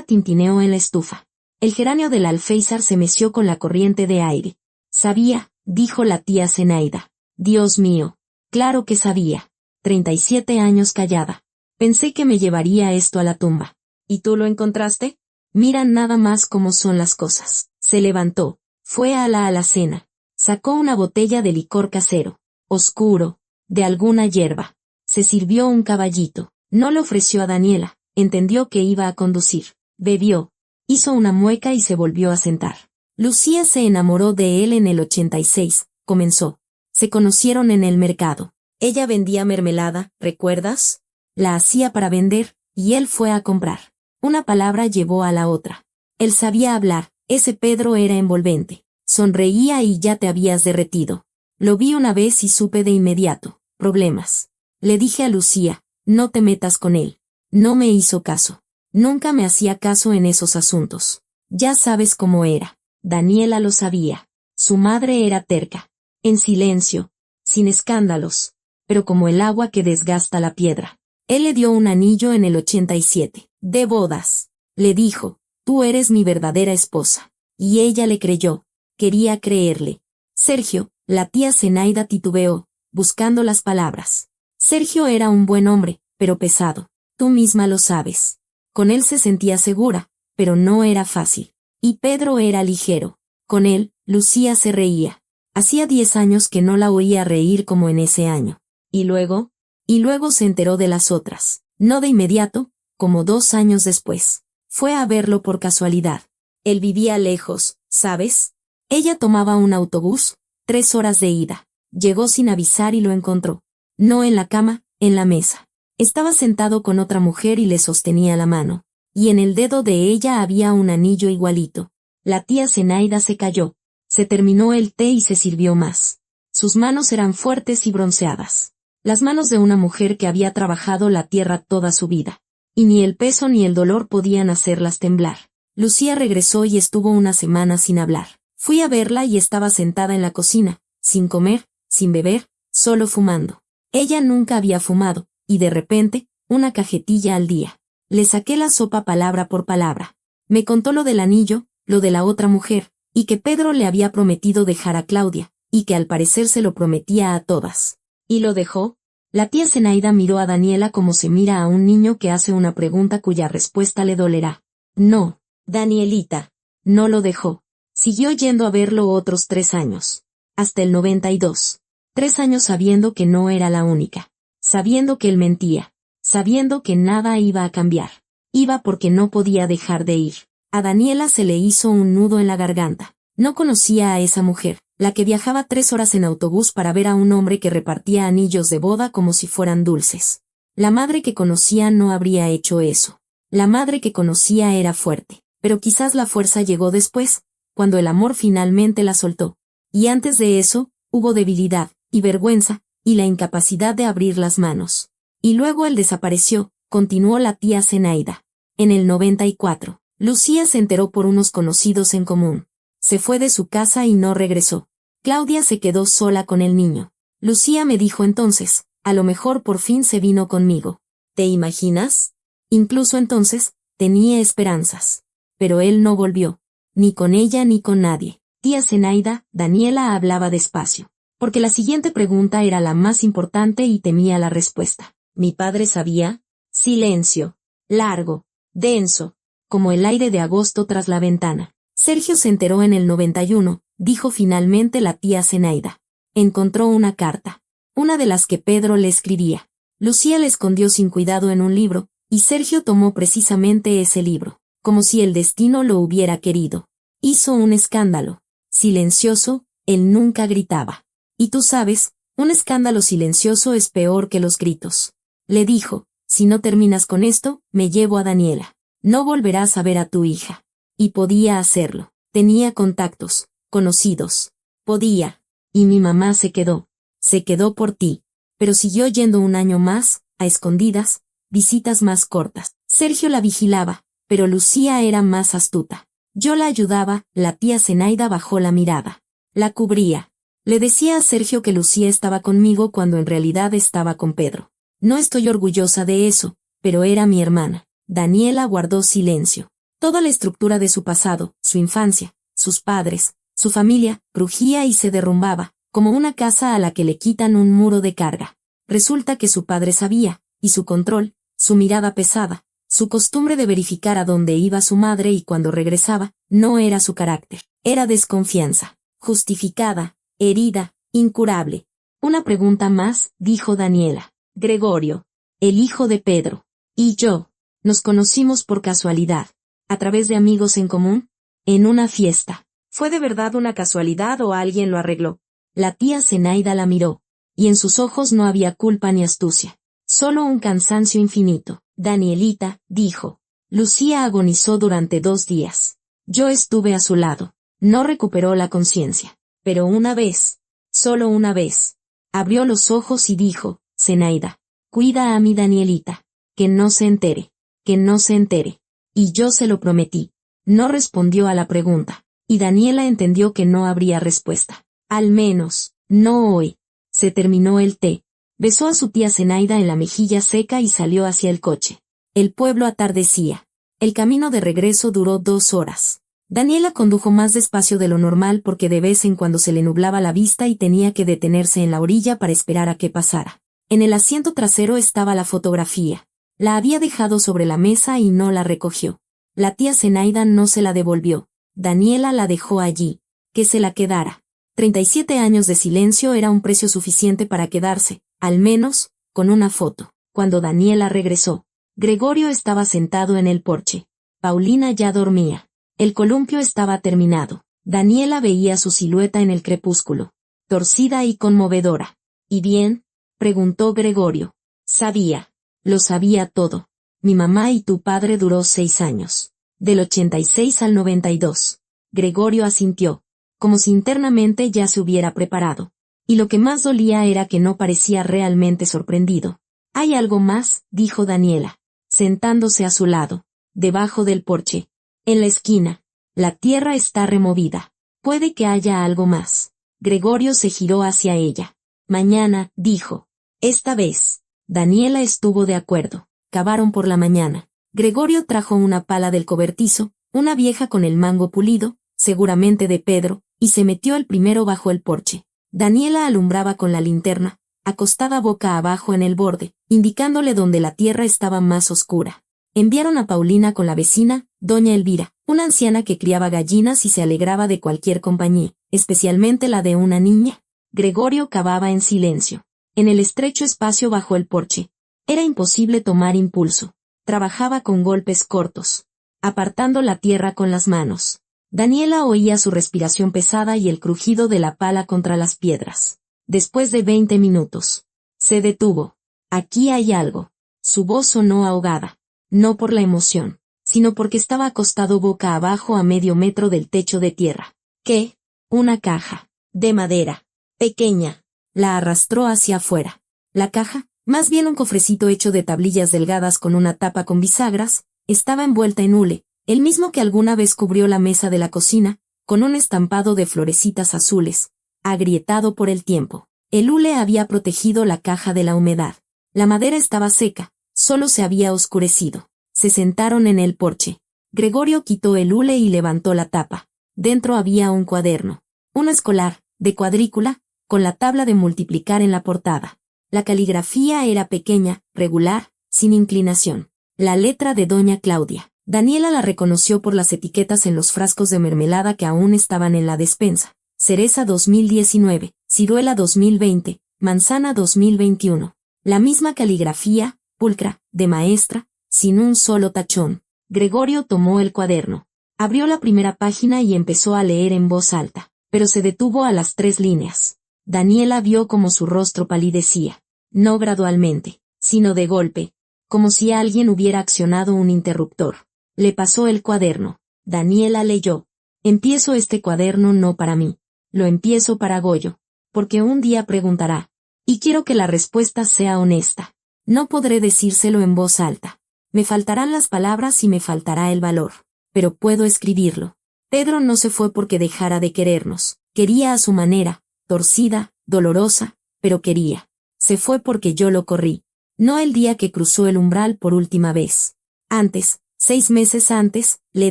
tintineó en la estufa. El geranio del alféizar se meció con la corriente de aire. Sabía, dijo la tía Zenaida. Dios mío. Claro que sabía. 37 años callada. Pensé que me llevaría esto a la tumba. ¿Y tú lo encontraste? Mira nada más cómo son las cosas. Se levantó. Fue a la alacena. Sacó una botella de licor casero. Oscuro. De alguna hierba. Se sirvió un caballito. No le ofreció a Daniela. Entendió que iba a conducir. Bebió. Hizo una mueca y se volvió a sentar. Lucía se enamoró de él en el 86, comenzó. Se conocieron en el mercado. Ella vendía mermelada, ¿recuerdas? La hacía para vender, y él fue a comprar. Una palabra llevó a la otra. Él sabía hablar, ese Pedro era envolvente. Sonreía y ya te habías derretido. Lo vi una vez y supe de inmediato. Problemas. Le dije a Lucía, no te metas con él. No me hizo caso. Nunca me hacía caso en esos asuntos. Ya sabes cómo era. Daniela lo sabía. Su madre era terca. En silencio. Sin escándalos. Pero como el agua que desgasta la piedra. Él le dio un anillo en el 87. De bodas. Le dijo, tú eres mi verdadera esposa. Y ella le creyó. Quería creerle. Sergio, la tía Zenaida titubeó, buscando las palabras. Sergio era un buen hombre, pero pesado. Tú misma lo sabes. Con él se sentía segura, pero no era fácil. Y Pedro era ligero. Con él, Lucía se reía. Hacía 10 años que no la oía reír como en ese año. ¿Y luego? Y luego se enteró de las otras. No de inmediato, como 2 años después. Fue a verlo por casualidad. Él vivía lejos, ¿sabes? Ella tomaba un autobús, 3 horas de ida. Llegó sin avisar y lo encontró. No en la cama, en la mesa. Estaba sentado con otra mujer y le sostenía la mano. Y en el dedo de ella había un anillo igualito. La tía Zenaida se calló. Se terminó el té y se sirvió más. Sus manos eran fuertes y bronceadas. Las manos de una mujer que había trabajado la tierra toda su vida. Y ni el peso ni el dolor podían hacerlas temblar. Lucía regresó y estuvo una semana sin hablar. Fui a verla y estaba sentada en la cocina, sin comer, sin beber, solo fumando. Ella nunca había fumado, y de repente, una cajetilla al día. Le saqué la sopa palabra por palabra. Me contó lo del anillo, lo de la otra mujer, y que Pedro le había prometido dejar a Claudia, y que al parecer se lo prometía a todas. ¿Y lo dejó? La tía Zenaida miró a Daniela como se mira a un niño que hace una pregunta cuya respuesta le dolerá. No, Danielita, no lo dejó. Siguió yendo a verlo otros 3 años. Hasta el 92. 3 años sabiendo que no era la única. Sabiendo que él mentía. Sabiendo que nada iba a cambiar. Iba porque no podía dejar de ir. A Daniela se le hizo un nudo en la garganta. No conocía a esa mujer, la que viajaba 3 horas en autobús para ver a un hombre que repartía anillos de boda como si fueran dulces. La madre que conocía no habría hecho eso. La madre que conocía era fuerte, pero quizás la fuerza llegó después, cuando el amor finalmente la soltó. Y antes de eso, hubo debilidad, y vergüenza, y la incapacidad de abrir las manos. Y luego él desapareció, continuó la tía Zenaida. En el 94, Lucía se enteró por unos conocidos en común. Se fue de su casa y no regresó. Claudia se quedó sola con el niño. Lucía me dijo entonces, a lo mejor por fin se vino conmigo. ¿Te imaginas? Incluso entonces, tenía esperanzas. Pero él no volvió. Ni con ella ni con nadie. Tía Zenaida, Daniela hablaba despacio. Porque la siguiente pregunta era la más importante y temía la respuesta. ¿Mi padre sabía? Silencio. Largo. Denso. Como el aire de agosto tras la ventana. Sergio se enteró en el 91, dijo finalmente la tía Zenaida. Encontró una carta. Una de las que Pedro le escribía. Lucía la escondió sin cuidado en un libro, y Sergio tomó precisamente ese libro, como si el destino lo hubiera querido. Hizo un escándalo. Silencioso, él nunca gritaba. Y tú sabes, un escándalo silencioso es peor que los gritos. Le dijo, si no terminas con esto, me llevo a Daniela. No volverás a ver a tu hija. Y podía hacerlo. Tenía contactos, conocidos. Podía. Y mi mamá se quedó. Se quedó por ti. Pero siguió yendo un año más, a escondidas, visitas más cortas. Sergio la vigilaba, pero Lucía era más astuta. Yo la ayudaba, la tía Zenaida bajó la mirada. La cubría. Le decía a Sergio que Lucía estaba conmigo cuando en realidad estaba con Pedro. No estoy orgullosa de eso, pero era mi hermana. Daniela guardó silencio. Toda la estructura de su pasado, su infancia, sus padres, su familia, crujía y se derrumbaba, como una casa a la que le quitan un muro de carga. Resulta que su padre sabía, y su control, su mirada pesada, su costumbre de verificar a dónde iba su madre y cuando regresaba, no era su carácter, era desconfianza, justificada, herida, incurable. Una pregunta más, dijo Daniela. Gregorio, el hijo de Pedro, y yo, nos conocimos por casualidad. ¿A través de amigos en común? En una fiesta. ¿Fue de verdad una casualidad o alguien lo arregló? La tía Zenaida la miró, y en sus ojos no había culpa ni astucia. Solo un cansancio infinito. Danielita, dijo. Lucía agonizó durante 2 días. Yo estuve a su lado. No recuperó la conciencia. Pero una vez, solo una vez, abrió los ojos y dijo, Zenaida, cuida a mi Danielita. Que no se entere. Que no se entere. Y yo se lo prometí. No respondió a la pregunta. Y Daniela entendió que no habría respuesta. Al menos, no hoy. Se terminó el té. Besó a su tía Zenaida en la mejilla seca y salió hacia el coche. El pueblo atardecía. El camino de regreso duró 2 horas. Daniela condujo más despacio de lo normal porque de vez en cuando se le nublaba la vista y tenía que detenerse en la orilla para esperar a que pasara. En el asiento trasero estaba la fotografía. La había dejado sobre la mesa y no la recogió. La tía Zenaida no se la devolvió. Daniela la dejó allí. Que se la quedara. 37 años de silencio era un precio suficiente para quedarse, al menos, con una foto. Cuando Daniela regresó, Gregorio estaba sentado en el porche. Paulina ya dormía. El columpio estaba terminado. Daniela veía su silueta en el crepúsculo, torcida y conmovedora. ¿Y bien? Preguntó Gregorio. Sabía. Lo sabía todo. Mi mamá y tu padre duró 6 años. Del 86 al 92. Gregorio asintió, como si internamente ya se hubiera preparado. Y lo que más dolía era que no parecía realmente sorprendido. ¿Hay algo más?, dijo Daniela, sentándose a su lado, debajo del porche. En la esquina. La tierra está removida. Puede que haya algo más. Gregorio se giró hacia ella. Mañana, dijo. Esta vez. Daniela estuvo de acuerdo. Cavaron por la mañana. Gregorio trajo una pala del cobertizo, una vieja con el mango pulido, seguramente de Pedro, y se metió el primero bajo el porche. Daniela alumbraba con la linterna, acostada boca abajo en el borde, indicándole donde la tierra estaba más oscura. Enviaron a Paulina con la vecina, doña Elvira, una anciana que criaba gallinas y se alegraba de cualquier compañía, especialmente la de una niña. Gregorio cavaba en silencio. En el estrecho espacio bajo el porche. Era imposible tomar impulso. Trabajaba con golpes cortos, apartando la tierra con las manos. Daniela oía su respiración pesada y el crujido de la pala contra las piedras. Después de 20 minutos, se detuvo. Aquí hay algo. Su voz sonó ahogada. No por la emoción, sino porque estaba acostado boca abajo a medio metro del techo de tierra. ¿Qué? Una caja. De madera. Pequeña. La arrastró hacia afuera. La caja, más bien un cofrecito hecho de tablillas delgadas con una tapa con bisagras, estaba envuelta en hule, el mismo que alguna vez cubrió la mesa de la cocina, con un estampado de florecitas azules, agrietado por el tiempo. El hule había protegido la caja de la humedad. La madera estaba seca, solo se había oscurecido. Se sentaron en el porche. Gregorio quitó el hule y levantó la tapa. Dentro había un cuaderno. Un escolar, de cuadrícula, con la tabla de multiplicar en la portada. La caligrafía era pequeña, regular, sin inclinación. La letra de doña Claudia. Daniela la reconoció por las etiquetas en los frascos de mermelada que aún estaban en la despensa. Cereza 2019, ciruela 2020, manzana 2021. La misma caligrafía, pulcra, de maestra, sin un solo tachón. Gregorio tomó el cuaderno. Abrió la primera página y empezó a leer en voz alta, pero se detuvo a las 3 líneas. Daniela vio como su rostro palidecía, no gradualmente, sino de golpe, como si alguien hubiera accionado un interruptor. Le pasó el cuaderno. Daniela leyó. Empiezo este cuaderno no para mí. Lo empiezo para Goyo. Porque un día preguntará. Y quiero que la respuesta sea honesta. No podré decírselo en voz alta. Me faltarán las palabras y me faltará el valor. Pero puedo escribirlo. Pedro no se fue porque dejara de querernos. Quería a su manera, torcida, dolorosa, pero quería. Se fue porque yo lo corrí. No el día que cruzó el umbral por última vez. Antes, 6 meses antes, le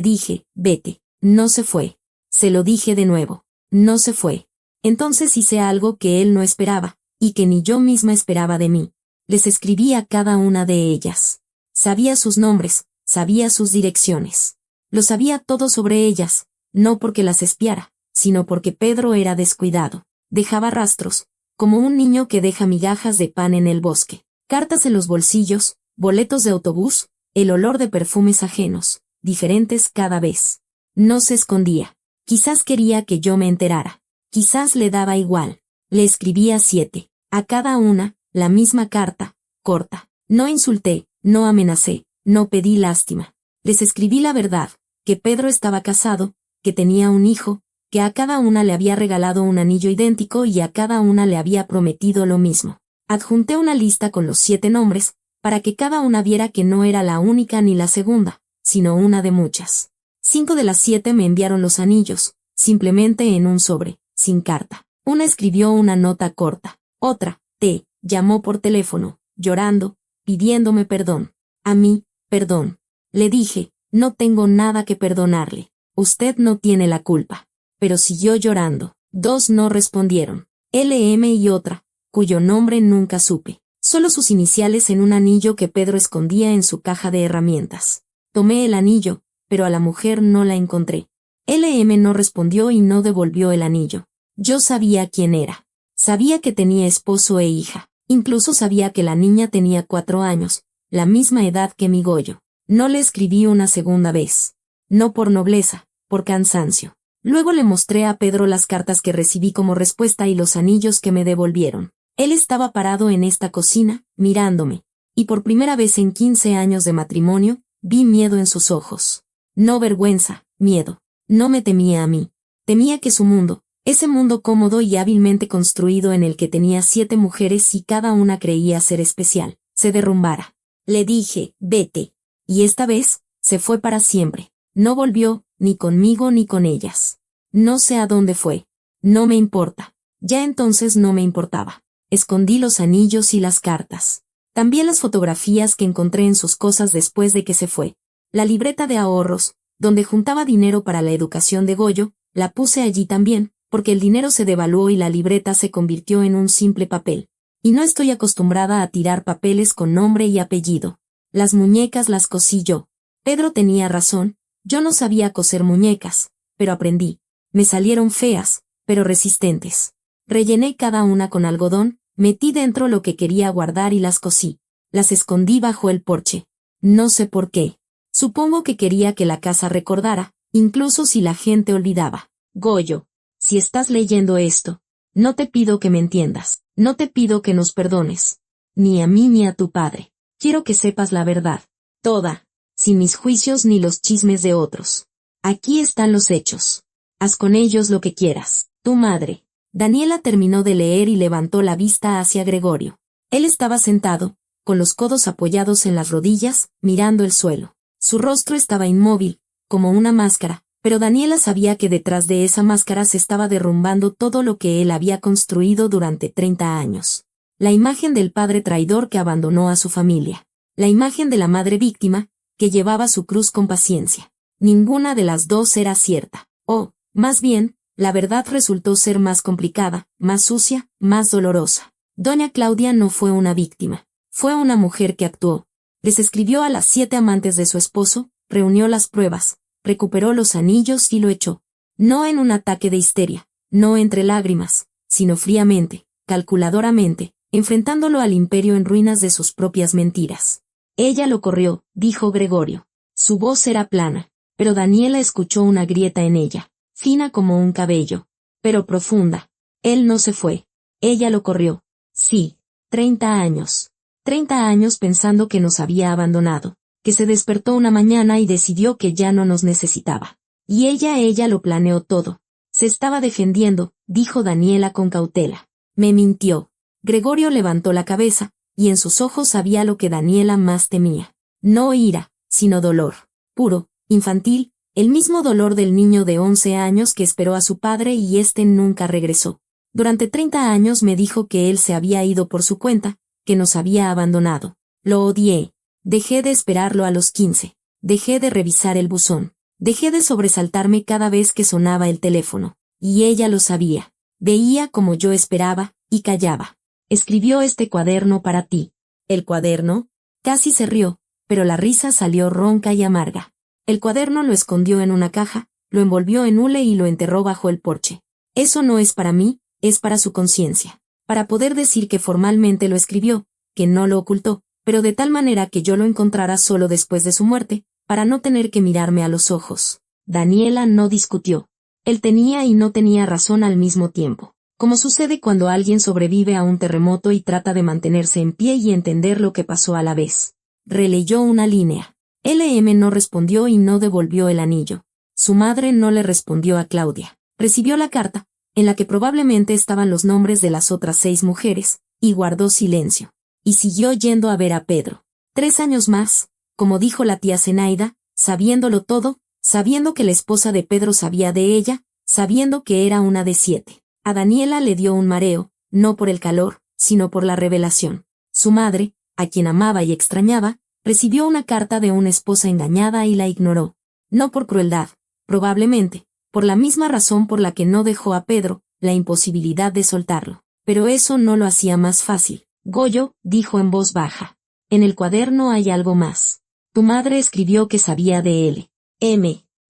dije, vete. No se fue. Se lo dije de nuevo. No se fue. Entonces hice algo que él no esperaba, y que ni yo misma esperaba de mí. Les escribí a cada una de ellas. Sabía sus nombres, sabía sus direcciones. Lo sabía todo sobre ellas, no porque las espiara, sino porque Pedro era descuidado. Dejaba rastros, como un niño que deja migajas de pan en el bosque. Cartas en los bolsillos, boletos de autobús, el olor de perfumes ajenos, diferentes cada vez. No se escondía. Quizás quería que yo me enterara. Quizás le daba igual. Le escribía 7. A cada una, la misma carta, corta. No insulté, no amenacé, no pedí lástima. Les escribí la verdad, que Pedro estaba casado, que tenía un hijo, que a cada una le había regalado un anillo idéntico y a cada una le había prometido lo mismo. Adjunté una lista con los 7 nombres, para que cada una viera que no era la única ni la segunda, sino una de muchas. 5 de las 7 me enviaron los anillos, simplemente en un sobre, sin carta. Una escribió una nota corta. Otra, te llamó por teléfono, llorando, pidiéndome perdón. A mí, perdón. Le dije, no tengo nada que perdonarle. Usted no tiene la culpa. Pero siguió llorando. 2 no respondieron. LM y otra, cuyo nombre nunca supe. Solo sus iniciales en un anillo que Pedro escondía en su caja de herramientas. Tomé el anillo, pero a la mujer no la encontré. LM no respondió y no devolvió el anillo. Yo sabía quién era. Sabía que tenía esposo e hija. Incluso sabía que la niña tenía 4 años, la misma edad que mi Goyo. No le escribí una segunda vez. No por nobleza, por cansancio. Luego le mostré a Pedro las cartas que recibí como respuesta y los anillos que me devolvieron. Él estaba parado en esta cocina, mirándome, y por primera vez en 15 años de matrimonio, vi miedo en sus ojos. No vergüenza, miedo. No me temía a mí. Temía que su mundo, ese mundo cómodo y hábilmente construido en el que tenía 7 mujeres y cada una creía ser especial, se derrumbara. Le dije, vete. Y esta vez, se fue para siempre. No volvió, ni conmigo ni con ellas. No sé a dónde fue. No me importa. Ya entonces no me importaba. Escondí los anillos y las cartas. También las fotografías que encontré en sus cosas después de que se fue. La libreta de ahorros, donde juntaba dinero para la educación de Goyo, la puse allí también, porque el dinero se devaluó y la libreta se convirtió en un simple papel. Y no estoy acostumbrada a tirar papeles con nombre y apellido. Las muñecas las cosí yo. Pedro tenía razón, yo no sabía coser muñecas, pero aprendí. Me salieron feas, pero resistentes. Rellené cada una con algodón, metí dentro lo que quería guardar y las cosí. Las escondí bajo el porche. No sé por qué. Supongo que quería que la casa recordara, incluso si la gente olvidaba. Goyo, si estás leyendo esto, no te pido que me entiendas, no te pido que nos perdones. Ni a mí ni a tu padre. Quiero que sepas la verdad. Toda. Sin mis juicios ni los chismes de otros. Aquí están los hechos. Haz con ellos lo que quieras. Tu madre. Daniela terminó de leer y levantó la vista hacia Gregorio. Él estaba sentado, con los codos apoyados en las rodillas, mirando el suelo. Su rostro estaba inmóvil, como una máscara, pero Daniela sabía que detrás de esa máscara se estaba derrumbando todo lo que él había construido durante 30 años. La imagen del padre traidor que abandonó a su familia. La imagen de la madre víctima, que llevaba su cruz con paciencia. Ninguna de las dos era cierta. O, más bien, la verdad resultó ser más complicada, más sucia, más dolorosa. Doña Claudia no fue una víctima. Fue una mujer que actuó. Les escribió a las 7 amantes de su esposo, reunió las pruebas, recuperó los anillos y lo echó. No en un ataque de histeria, no entre lágrimas, sino fríamente, calculadoramente, enfrentándolo al imperio en ruinas de sus propias mentiras. Ella lo corrió, dijo Gregorio. Su voz era plana, pero Daniela escuchó una grieta en ella, fina como un cabello, pero profunda. Él no se fue. Ella lo corrió. Sí, 30 años. 30 años pensando que nos había abandonado, que se despertó una mañana y decidió que ya no nos necesitaba. Y ella lo planeó todo. Se estaba defendiendo, dijo Daniela con cautela. Me mintió. Gregorio levantó la cabeza, y en sus ojos había lo que Daniela más temía. No ira, sino dolor. Puro, infantil, el mismo dolor del niño de 11 años que esperó a su padre y éste nunca regresó. Durante 30 años me dijo que él se había ido por su cuenta, que nos había abandonado. Lo odié. Dejé de esperarlo a los 15. Dejé de revisar el buzón. Dejé de sobresaltarme cada vez que sonaba el teléfono. Y ella lo sabía. Veía como yo esperaba, y callaba. Escribió este cuaderno para ti. ¿El cuaderno? Casi se rió, pero la risa salió ronca y amarga. El cuaderno lo escondió en una caja, lo envolvió en hule y lo enterró bajo el porche. Eso no es para mí, es para su conciencia. Para poder decir que formalmente lo escribió, que no lo ocultó, pero de tal manera que yo lo encontrara solo después de su muerte, para no tener que mirarme a los ojos. Daniela no discutió. Él tenía y no tenía razón al mismo tiempo. Como sucede cuando alguien sobrevive a un terremoto y trata de mantenerse en pie y entender lo que pasó a la vez. Releyó una línea. LM no respondió y no devolvió el anillo. Su madre no le respondió a Claudia. Recibió la carta, en la que probablemente estaban los nombres de las otras 6 mujeres, y guardó silencio. Y siguió yendo a ver a Pedro. 3 años más, como dijo la tía Zenaida, sabiéndolo todo, sabiendo que la esposa de Pedro sabía de ella, sabiendo que era una de 7. A Daniela le dio un mareo, no por el calor, sino por la revelación. Su madre, a quien amaba y extrañaba, recibió una carta de una esposa engañada y la ignoró. No por crueldad, probablemente, por la misma razón por la que no dejó a Pedro, la imposibilidad de soltarlo. Pero eso no lo hacía más fácil. Goyo, dijo en voz baja. En el cuaderno hay algo más. Tu madre escribió que sabía de él.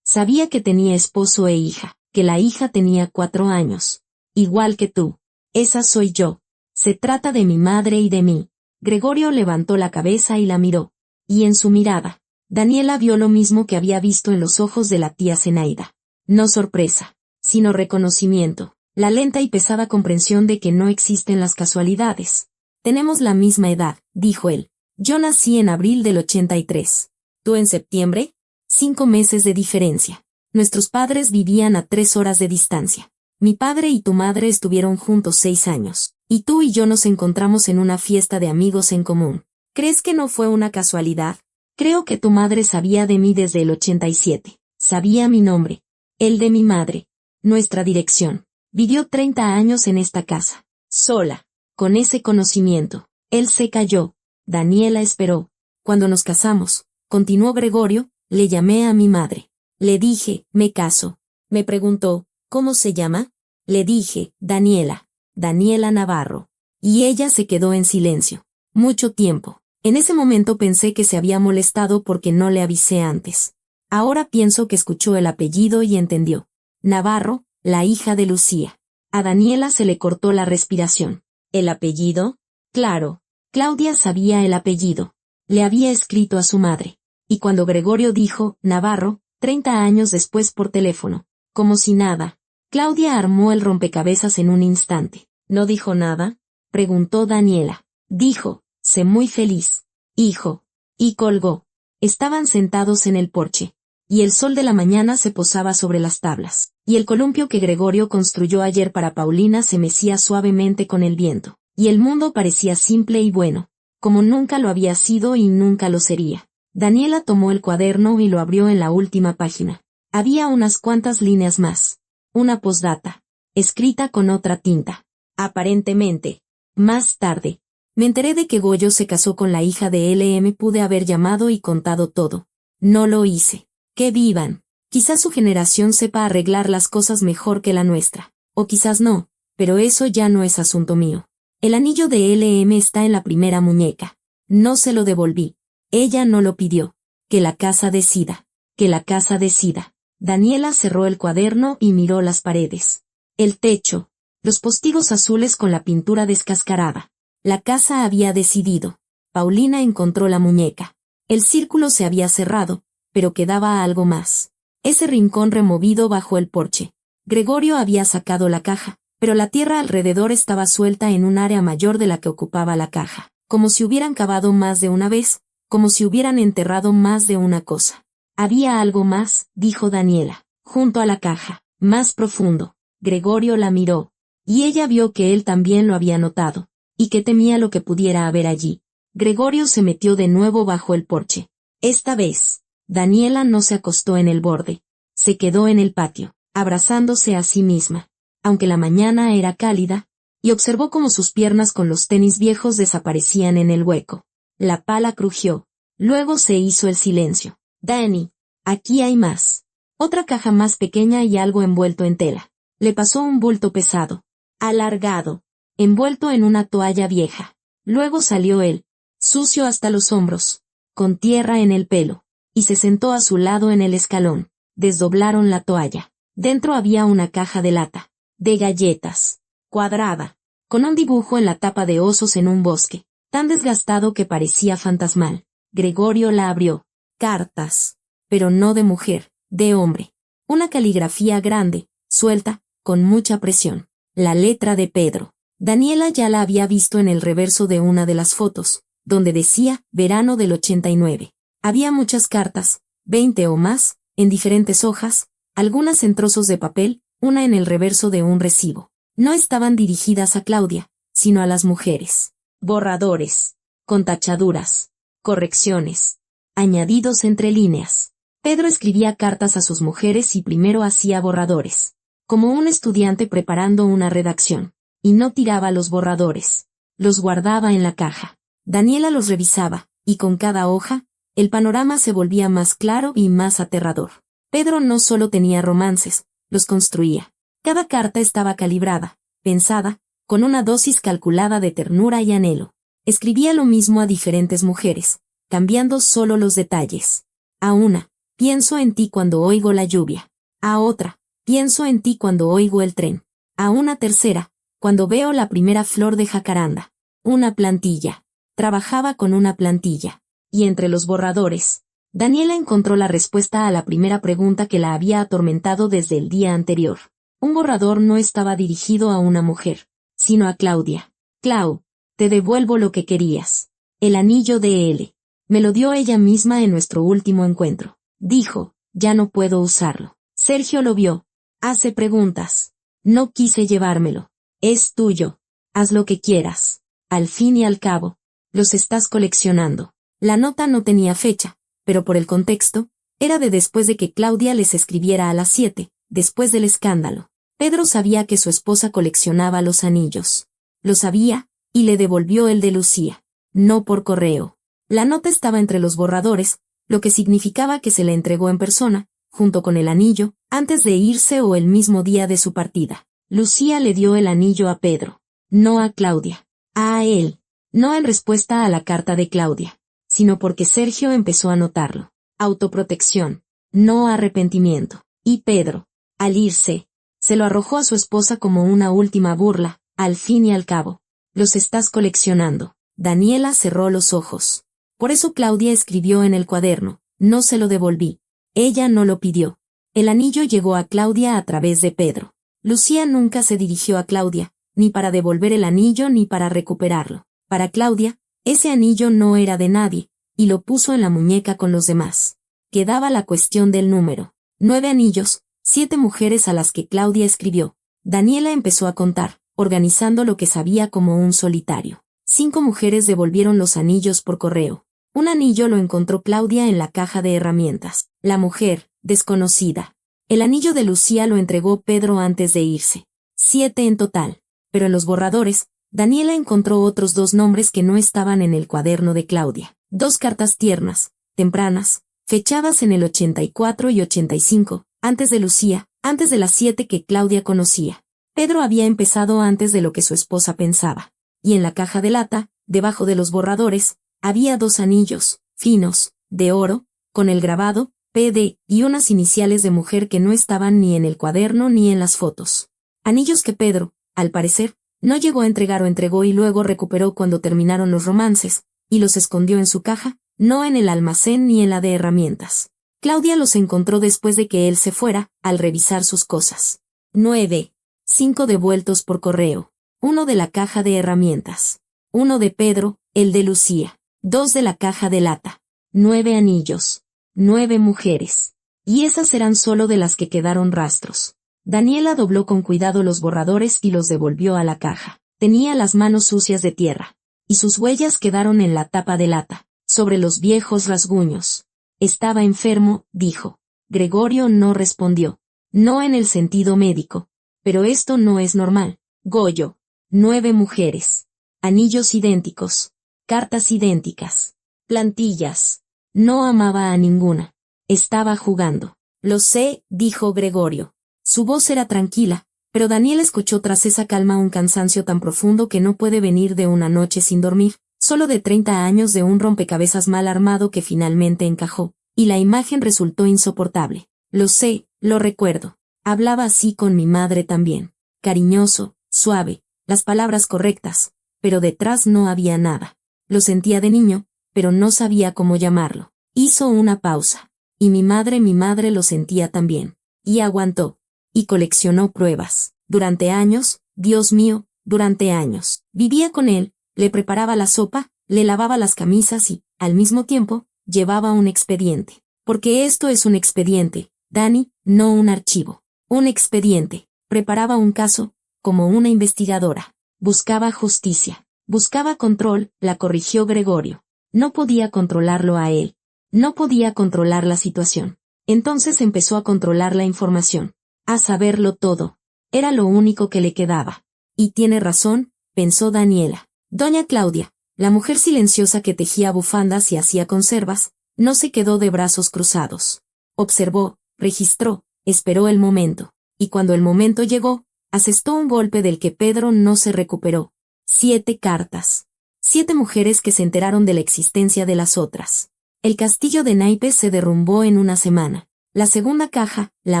Sabía que tenía esposo e hija, que la hija tenía 4 años. Igual que tú. Esa soy yo. Se trata de mi madre y de mí. Gregorio levantó la cabeza y la miró. Y en su mirada, Daniela vio lo mismo que había visto en los ojos de la tía Zenaida. No sorpresa, sino reconocimiento, la lenta y pesada comprensión de que no existen las casualidades. Tenemos la misma edad, dijo él. Yo nací en abril del 83. ¿Tú en septiembre? 5 meses de diferencia. Nuestros padres vivían a 3 horas de distancia. Mi padre y tu madre estuvieron juntos 6 años, y tú y yo nos encontramos en una fiesta de amigos en común. ¿Crees que no fue una casualidad? Creo que tu madre sabía de mí desde el 87. Sabía mi nombre, el de mi madre, nuestra dirección. Vivió 30 años en esta casa, sola. Con ese conocimiento, él se calló. Daniela esperó. Cuando nos casamos, continuó Gregorio, le llamé a mi madre. Le dije, me caso. Me preguntó, ¿cómo se llama? Le dije, Daniela. Daniela Navarro. Y ella se quedó en silencio. Mucho tiempo. En ese momento pensé que se había molestado porque no le avisé antes. Ahora pienso que escuchó el apellido y entendió. Navarro, la hija de Lucía. A Daniela se le cortó la respiración. ¿El apellido? Claro. Claudia sabía el apellido. Le había escrito a su madre. Y cuando Gregorio dijo, Navarro, 30 años después por teléfono, como si nada, Claudia armó el rompecabezas en un instante. ¿No dijo nada? Preguntó Daniela. Dijo, sé muy feliz, hijo. Y colgó. Estaban sentados en el porche. Y el sol de la mañana se posaba sobre las tablas. Y el columpio que Gregorio construyó ayer para Paulina se mecía suavemente con el viento. Y el mundo parecía simple y bueno, como nunca lo había sido y nunca lo sería. Daniela tomó el cuaderno y lo abrió en la última página. Había unas cuantas líneas más. Una postdata, escrita con otra tinta. Aparentemente. Más tarde, me enteré de que Goyo se casó con la hija de LM. Pude haber llamado y contado todo. No lo hice. Que vivan. Quizás su generación sepa arreglar las cosas mejor que la nuestra. O quizás no, pero eso ya no es asunto mío. El anillo de LM está en la primera muñeca. No se lo devolví. Ella no lo pidió. Que la casa decida. Que la casa decida. Daniela cerró el cuaderno y miró las paredes. El techo. Los postigos azules con la pintura descascarada. La casa había decidido. Paulina encontró la muñeca. El círculo se había cerrado, pero quedaba algo más. Ese rincón removido bajo el porche. Gregorio había sacado la caja, pero la tierra alrededor estaba suelta en un área mayor de la que ocupaba la caja, como si hubieran cavado más de una vez, como si hubieran enterrado más de una cosa. Había algo más, dijo Daniela, junto a la caja, más profundo. Gregorio la miró, y ella vio que él también lo había notado, y que temía lo que pudiera haber allí. Gregorio se metió de nuevo bajo el porche. Esta vez, Daniela no se acostó en el borde, se quedó en el patio, abrazándose a sí misma, aunque la mañana era cálida, y observó cómo sus piernas con los tenis viejos desaparecían en el hueco. La pala crujió, luego se hizo el silencio. Dani, aquí hay más. Otra caja más pequeña y algo envuelto en tela. Le pasó un bulto pesado, alargado, envuelto en una toalla vieja. Luego salió él, sucio hasta los hombros, con tierra en el pelo, y se sentó a su lado en el escalón. Desdoblaron la toalla. Dentro había una caja de lata, de galletas, cuadrada, con un dibujo en la tapa de osos en un bosque, tan desgastado que parecía fantasmal. Gregorio la abrió. Cartas, pero no de mujer, de hombre. Una caligrafía grande, suelta, con mucha presión. La letra de Pedro. Daniela ya la había visto en el reverso de una de las fotos, donde decía, verano del 89. Había muchas cartas, 20 o más, en diferentes hojas, algunas en trozos de papel, una en el reverso de un recibo. No estaban dirigidas a Claudia, sino a las mujeres. Borradores, con tachaduras, correcciones, añadidos entre líneas. Pedro escribía cartas a sus mujeres y primero hacía borradores, como un estudiante preparando una redacción, y no tiraba los borradores, los guardaba en la caja. Daniela los revisaba, y con cada hoja, el panorama se volvía más claro y más aterrador. Pedro no solo tenía romances, los construía. Cada carta estaba calibrada, pensada, con una dosis calculada de ternura y anhelo. Escribía lo mismo a diferentes mujeres, cambiando solo los detalles. A una, pienso en ti cuando oigo la lluvia. A otra, pienso en ti cuando oigo el tren. A una tercera, cuando veo la primera flor de jacaranda. Una plantilla. Trabajaba con una plantilla. Y entre los borradores, Daniela encontró la respuesta a la primera pregunta que la había atormentado desde el día anterior. Un borrador no estaba dirigido a una mujer, sino a Claudia. Clau, te devuelvo lo que querías. El anillo de L. Me lo dio ella misma en nuestro último encuentro. Dijo, ya no puedo usarlo. Sergio lo vio. Hace preguntas. No quise llevármelo. Es tuyo. Haz lo que quieras. Al fin y al cabo, los estás coleccionando. La nota no tenía fecha, pero por el contexto, era de después de que Claudia les escribiera a las 7, después del escándalo. Pedro sabía que su esposa coleccionaba los anillos. Lo sabía, y le devolvió el de Lucía. No por correo. La nota estaba entre los borradores, lo que significaba que se le entregó en persona, junto con el anillo, antes de irse o el mismo día de su partida. Lucía le dio el anillo a Pedro. No a Claudia. A él. No en respuesta a la carta de Claudia, sino porque Sergio empezó a notarlo. Autoprotección. No arrepentimiento. Y Pedro, al irse, se lo arrojó a su esposa como una última burla, al fin y al cabo. Los estás coleccionando. Daniela cerró los ojos. Por eso Claudia escribió en el cuaderno, no se lo devolví. Ella no lo pidió. El anillo llegó a Claudia a través de Pedro. Lucía nunca se dirigió a Claudia, ni para devolver el anillo ni para recuperarlo. Para Claudia, ese anillo no era de nadie, y lo puso en la muñeca con los demás. Quedaba la cuestión del número. 9 anillos, 7 mujeres a las que Claudia escribió. Daniela empezó a contar, organizando lo que sabía como un solitario. 5 mujeres devolvieron los anillos por correo. Un anillo lo encontró Claudia en la caja de herramientas. La mujer, desconocida. El anillo de Lucía lo entregó Pedro antes de irse. 7 en total. Pero en los borradores, Daniela encontró otros 2 nombres que no estaban en el cuaderno de Claudia. 2 cartas tiernas, tempranas, fechadas en el 84 y 85, antes de Lucía, antes de las 7 que Claudia conocía. Pedro había empezado antes de lo que su esposa pensaba. Y en la caja de lata, debajo de los borradores, había 2 anillos, finos, de oro, con el grabado, PD, y unas iniciales de mujer que no estaban ni en el cuaderno ni en las fotos. Anillos que Pedro, al parecer, no llegó a entregar o entregó y luego recuperó cuando terminaron los romances, y los escondió en su caja, no en el almacén ni en la de herramientas. Claudia los encontró después de que él se fuera, al revisar sus cosas. 9. 5 devueltos por correo. 1 de la caja de herramientas. 1 de Pedro, el de Lucía. 2 de la caja de lata. 9 anillos. 9 mujeres. Y esas eran solo de las que quedaron rastros. Daniela dobló con cuidado los borradores y los devolvió a la caja. Tenía las manos sucias de tierra, y sus huellas quedaron en la tapa de lata, sobre los viejos rasguños. Estaba enfermo, dijo. Gregorio no respondió. No en el sentido médico. Pero esto no es normal. Goyo. 9 mujeres. Anillos idénticos. Cartas idénticas. Plantillas. No amaba a ninguna. Estaba jugando. Lo sé, dijo Gregorio. Su voz era tranquila, pero Daniel escuchó tras esa calma un cansancio tan profundo que no puede venir de una noche sin dormir, solo de 30 años de un rompecabezas mal armado que finalmente encajó, y la imagen resultó insoportable. Lo sé, lo recuerdo. Hablaba así con mi madre también. Cariñoso, suave, las palabras correctas, pero detrás no había nada. Lo sentía de niño, pero no sabía cómo llamarlo. Hizo una pausa. Y mi madre lo sentía también. Y aguantó. Y coleccionó pruebas. Durante años, Dios mío, durante años. Vivía con él, le preparaba la sopa, le lavaba las camisas y, al mismo tiempo, llevaba un expediente. Porque esto es un expediente, Dani, no un archivo. Un expediente. Preparaba un caso, como una investigadora. Buscaba justicia. Buscaba control, la corrigió Gregorio. No podía controlarlo a él. No podía controlar la situación. Entonces empezó a controlar la información. A saberlo todo. Era lo único que le quedaba. Y tiene razón, pensó Daniela. Doña Claudia, la mujer silenciosa que tejía bufandas y hacía conservas, no se quedó de brazos cruzados. Observó, registró, esperó el momento. Y cuando el momento llegó, asestó un golpe del que Pedro no se recuperó. 7 cartas. 7 mujeres que se enteraron de la existencia de las otras. El castillo de naipes se derrumbó en una semana. La segunda caja, la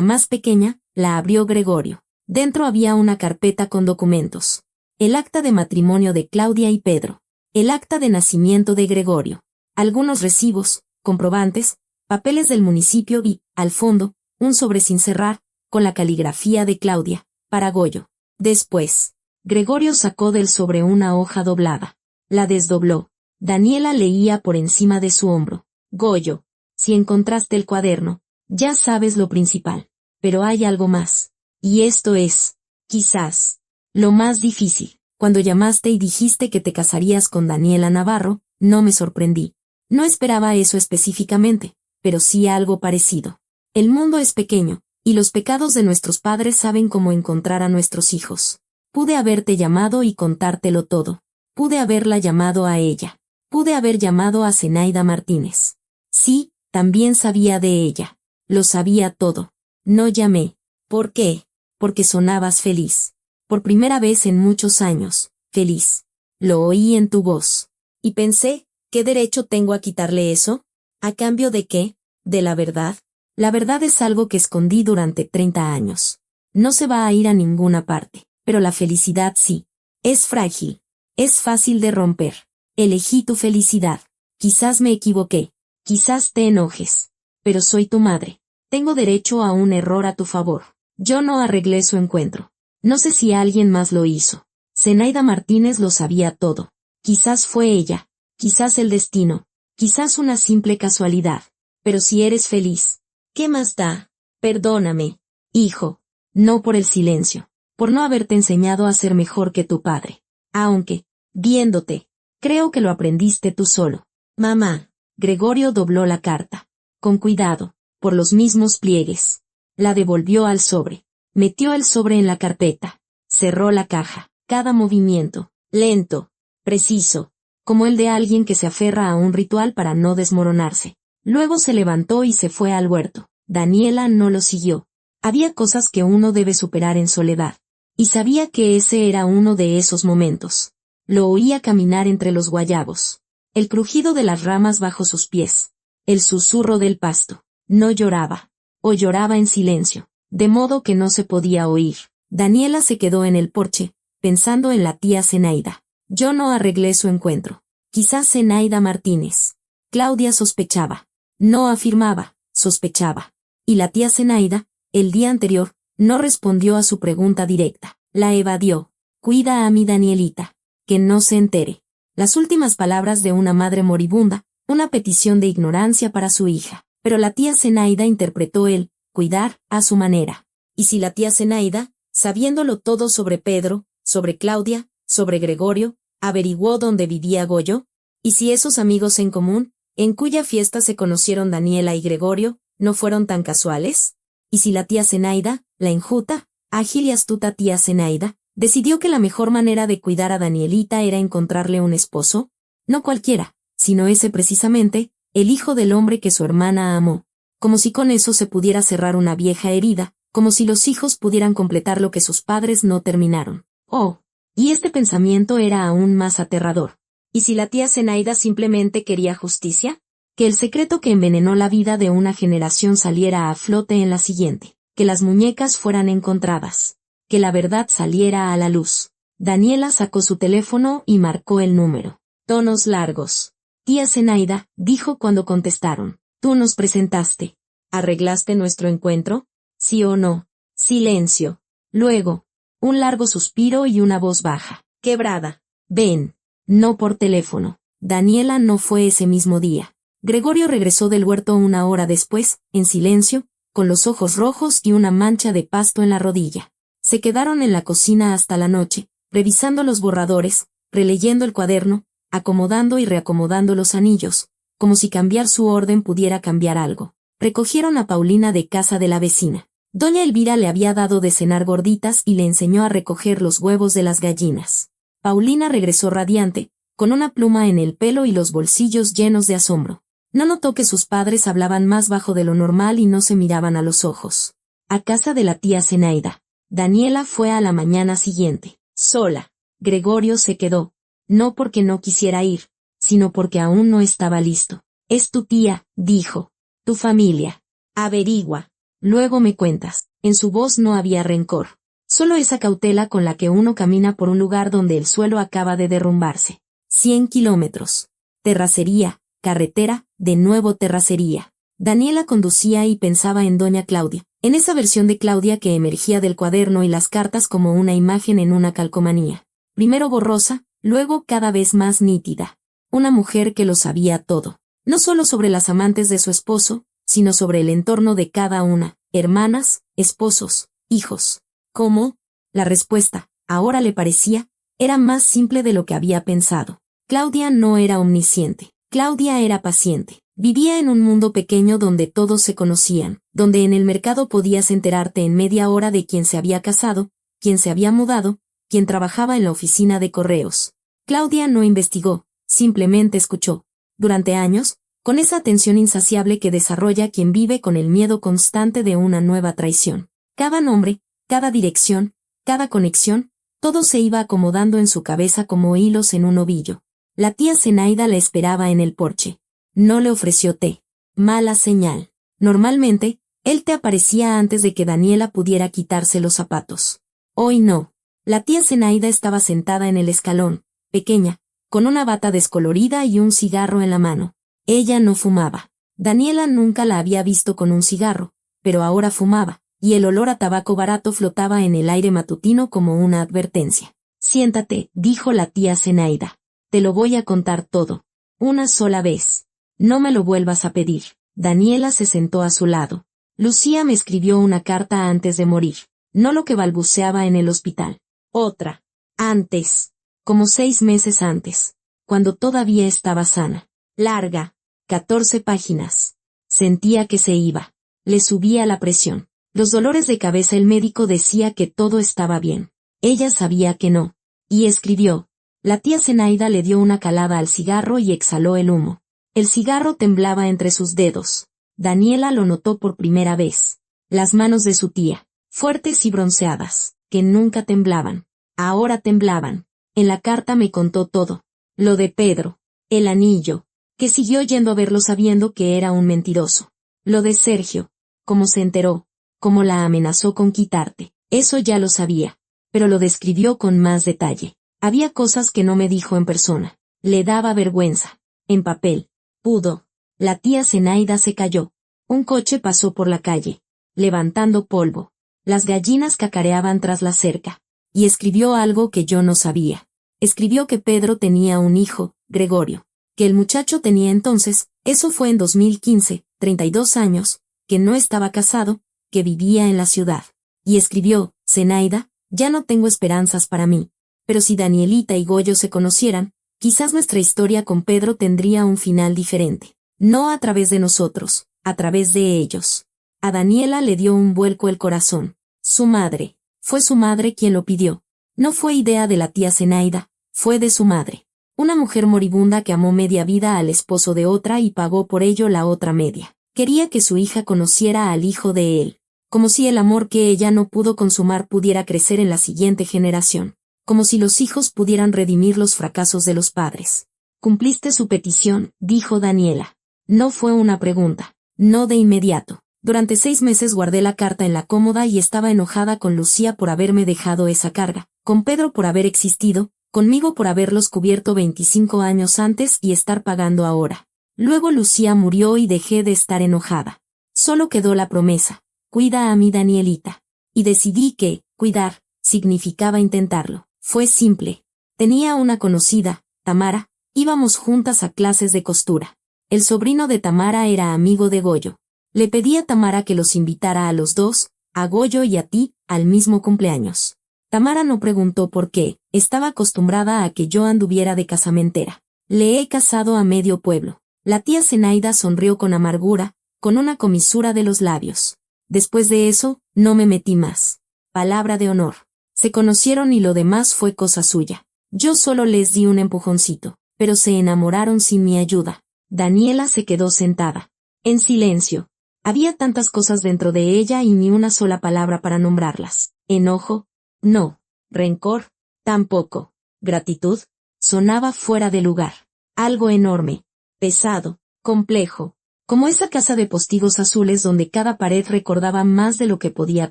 más pequeña, la abrió Gregorio. Dentro había una carpeta con documentos. El acta de matrimonio de Claudia y Pedro. El acta de nacimiento de Gregorio. Algunos recibos, comprobantes, papeles del municipio y, al fondo, un sobre sin cerrar, con la caligrafía de Claudia, para Goyo. Después, Gregorio sacó del sobre una hoja doblada. La desdobló. Daniela leía por encima de su hombro. Goyo, si encontraste el cuaderno, ya sabes lo principal. Pero hay algo más. Y esto es, quizás, lo más difícil. Cuando llamaste y dijiste que te casarías con Daniela Navarro, no me sorprendí. No esperaba eso específicamente, pero sí algo parecido. El mundo es pequeño, y los pecados de nuestros padres saben cómo encontrar a nuestros hijos. Pude haberte llamado y contártelo todo. Pude haberla llamado a ella. Pude haber llamado a Zenaida Martínez. Sí, también sabía de ella. Lo sabía todo. No llamé. ¿Por qué? Porque sonabas feliz. Por primera vez en muchos años, feliz. Lo oí en tu voz. Y pensé, ¿qué derecho tengo a quitarle eso? ¿A cambio de qué? ¿De la verdad? La verdad es algo que escondí durante 30 años. No se va a ir a ninguna parte, pero la felicidad sí. Es frágil. Es fácil de romper. Elegí tu felicidad. Quizás me equivoqué. Quizás te enojes. Pero soy tu madre. Tengo derecho a un error a tu favor. Yo no arreglé su encuentro. No sé si alguien más lo hizo. Zenaida Martínez lo sabía todo. Quizás fue ella. Quizás el destino. Quizás una simple casualidad. Pero si eres feliz, ¿qué más da? Perdóname, hijo. No por el silencio. Por no haberte enseñado a ser mejor que tu padre. Aunque, viéndote, creo que lo aprendiste tú solo. Mamá. Gregorio dobló la carta. Con cuidado, por los mismos pliegues. La devolvió al sobre. Metió el sobre en la carpeta. Cerró la caja. Cada movimiento, lento, preciso, como el de alguien que se aferra a un ritual para no desmoronarse. Luego se levantó y se fue al huerto. Daniela no lo siguió. Había cosas que uno debe superar en soledad. Y sabía que ese era uno de esos momentos. Lo oía caminar entre los guayabos. El crujido de las ramas bajo sus pies. El susurro del pasto. No lloraba. O lloraba en silencio. De modo que no se podía oír. Daniela se quedó en el porche, pensando en la tía Zenaida. Yo no arreglé su encuentro. Quizás Zenaida Martínez. Claudia sospechaba. No afirmaba, sospechaba. Y la tía Zenaida, el día anterior, no respondió a su pregunta directa. La evadió. Cuida a mi Danielita. Que no se entere. Las últimas palabras de una madre moribunda, una petición de ignorancia para su hija. Pero la tía Zenaida interpretó el cuidar a su manera. Y si la tía Zenaida, sabiéndolo todo sobre Pedro, sobre Claudia, sobre Gregorio, averiguó dónde vivía Goyo, y si esos amigos en común, en cuya fiesta se conocieron Daniela y Gregorio, no fueron tan casuales, y si la tía Zenaida, la enjuta, ágil y astuta tía Zenaida, decidió que la mejor manera de cuidar a Danielita era encontrarle un esposo, no cualquiera, sino ese precisamente, el hijo del hombre que su hermana amó, como si con eso se pudiera cerrar una vieja herida, como si los hijos pudieran completar lo que sus padres no terminaron. Oh, y este pensamiento era aún más aterrador. ¿Y si la tía Zenaida simplemente quería justicia? Que el secreto que envenenó la vida de una generación saliera a flote en la siguiente, que las muñecas fueran encontradas, que la verdad saliera a la luz. Daniela sacó su teléfono y marcó el número. Tonos largos. Tía Zenaida, dijo cuando contestaron. Tú nos presentaste. ¿Arreglaste nuestro encuentro? ¿Sí o no? Silencio. Luego, un largo suspiro y una voz baja, quebrada. Ven. No por teléfono. Daniela no fue ese mismo día. Gregorio regresó del huerto una hora después, en silencio, con los ojos rojos y una mancha de pasto en la rodilla. Se quedaron en la cocina hasta la noche, revisando los borradores, releyendo el cuaderno, acomodando y reacomodando los anillos, como si cambiar su orden pudiera cambiar algo. Recogieron a Paulina de casa de la vecina. Doña Elvira le había dado de cenar gorditas y le enseñó a recoger los huevos de las gallinas. Paulina regresó radiante, con una pluma en el pelo y los bolsillos llenos de asombro. No notó que sus padres hablaban más bajo de lo normal y no se miraban a los ojos. A casa de la tía Zenaida. Daniela fue a la mañana siguiente, sola. Gregorio se quedó, no porque no quisiera ir, sino porque aún no estaba listo. Es tu tía, dijo. Tu familia. Averigua. Luego me cuentas. En su voz no había rencor. Solo esa cautela con la que uno camina por un lugar donde el suelo acaba de derrumbarse. 100 kilómetros. Terracería, carretera, de nuevo terracería. Daniela conducía y pensaba en doña Claudia, en esa versión de Claudia que emergía del cuaderno y las cartas como una imagen en una calcomanía. Primero borrosa, luego cada vez más nítida. Una mujer que lo sabía todo. No solo sobre las amantes de su esposo, sino sobre el entorno de cada una, hermanas, esposos, hijos. ¿Cómo? La respuesta, ahora le parecía, era más simple de lo que había pensado. Claudia no era omnisciente. Claudia era paciente. Vivía en un mundo pequeño donde todos se conocían, donde en el mercado podías enterarte en media hora de quién se había casado, quién se había mudado, quién trabajaba en la oficina de correos. Claudia no investigó, simplemente escuchó. Durante años, con esa atención insaciable que desarrolla quien vive con el miedo constante de una nueva traición. Cada nombre, cada dirección, cada conexión, todo se iba acomodando en su cabeza como hilos en un ovillo. La tía Zenaida la esperaba en el porche. No le ofreció té. Mala señal. Normalmente, él te aparecía antes de que Daniela pudiera quitarse los zapatos. Hoy no. La tía Zenaida estaba sentada en el escalón, pequeña, con una bata descolorida y un cigarro en la mano. Ella no fumaba. Daniela nunca la había visto con un cigarro, pero ahora fumaba, y el olor a tabaco barato flotaba en el aire matutino como una advertencia. Siéntate, dijo la tía Zenaida. Te lo voy a contar todo. Una sola vez. No me lo vuelvas a pedir. Daniela se sentó a su lado. Lucía me escribió una carta antes de morir. No lo que balbuceaba en el hospital. Otra. Antes. Como 6 meses antes. Cuando todavía estaba sana. Larga. 14 páginas. Sentía que se iba. Le subía la presión. Los dolores de cabeza. El médico decía que todo estaba bien. Ella sabía que no. Y escribió. La tía Zenaida le dio una calada al cigarro y exhaló el humo. El cigarro temblaba entre sus dedos. Daniela lo notó por primera vez. Las manos de su tía, fuertes y bronceadas, que nunca temblaban. Ahora temblaban. En la carta me contó todo. Lo de Pedro. El anillo. Que siguió yendo a verlo sabiendo que era un mentiroso. Lo de Sergio. Cómo se enteró. Cómo la amenazó con quitarte. Eso ya lo sabía. Pero lo describió con más detalle. Había cosas que no me dijo en persona. Le daba vergüenza. En papel. Pudo. La tía Zenaida se calló. Un coche pasó por la calle, levantando polvo. Las gallinas cacareaban tras la cerca. Y escribió algo que yo no sabía. Escribió que Pedro tenía un hijo, Gregorio. Que el muchacho tenía entonces, eso fue en 2015, 32 años, que no estaba casado, que vivía en la ciudad. Y escribió, Zenaida, ya no tengo esperanzas para mí. Pero si Danielita y Goyo se conocieran, quizás nuestra historia con Pedro tendría un final diferente. No a través de nosotros, a través de ellos. A Daniela le dio un vuelco el corazón. Su madre. Fue su madre quien lo pidió. No fue idea de la tía Zenaida, fue de su madre. Una mujer moribunda que amó media vida al esposo de otra y pagó por ello la otra media. Quería que su hija conociera al hijo de él. Como si el amor que ella no pudo consumar pudiera crecer en la siguiente generación. Como si los hijos pudieran redimir los fracasos de los padres. Cumpliste su petición, dijo Daniela. No fue una pregunta. No de inmediato. Durante 6 meses guardé la carta en la cómoda y estaba enojada con Lucía por haberme dejado esa carga, con Pedro por haber existido, conmigo por haberlos cubierto 25 años antes y estar pagando ahora. Luego Lucía murió y dejé de estar enojada. Solo quedó la promesa. Cuida a mi Danielita. Y decidí que, cuidar, significaba intentarlo. Fue simple. Tenía una conocida, Tamara, íbamos juntas a clases de costura. El sobrino de Tamara era amigo de Goyo. Le pedí a Tamara que los invitara a los dos, a Goyo y a ti, al mismo cumpleaños. Tamara no preguntó por qué, estaba acostumbrada a que yo anduviera de casamentera. Le he casado a medio pueblo. La tía Zenaida sonrió con amargura, con una comisura de los labios. Después de eso, no me metí más. Palabra de honor. Se conocieron y lo demás fue cosa suya. Yo solo les di un empujoncito, pero se enamoraron sin mi ayuda. Daniela se quedó sentada, en silencio. Había tantas cosas dentro de ella y ni una sola palabra para nombrarlas. Enojo, no. Rencor, tampoco. Gratitud, sonaba fuera de lugar. Algo enorme, pesado, complejo, como esa casa de postigos azules donde cada pared recordaba más de lo que podía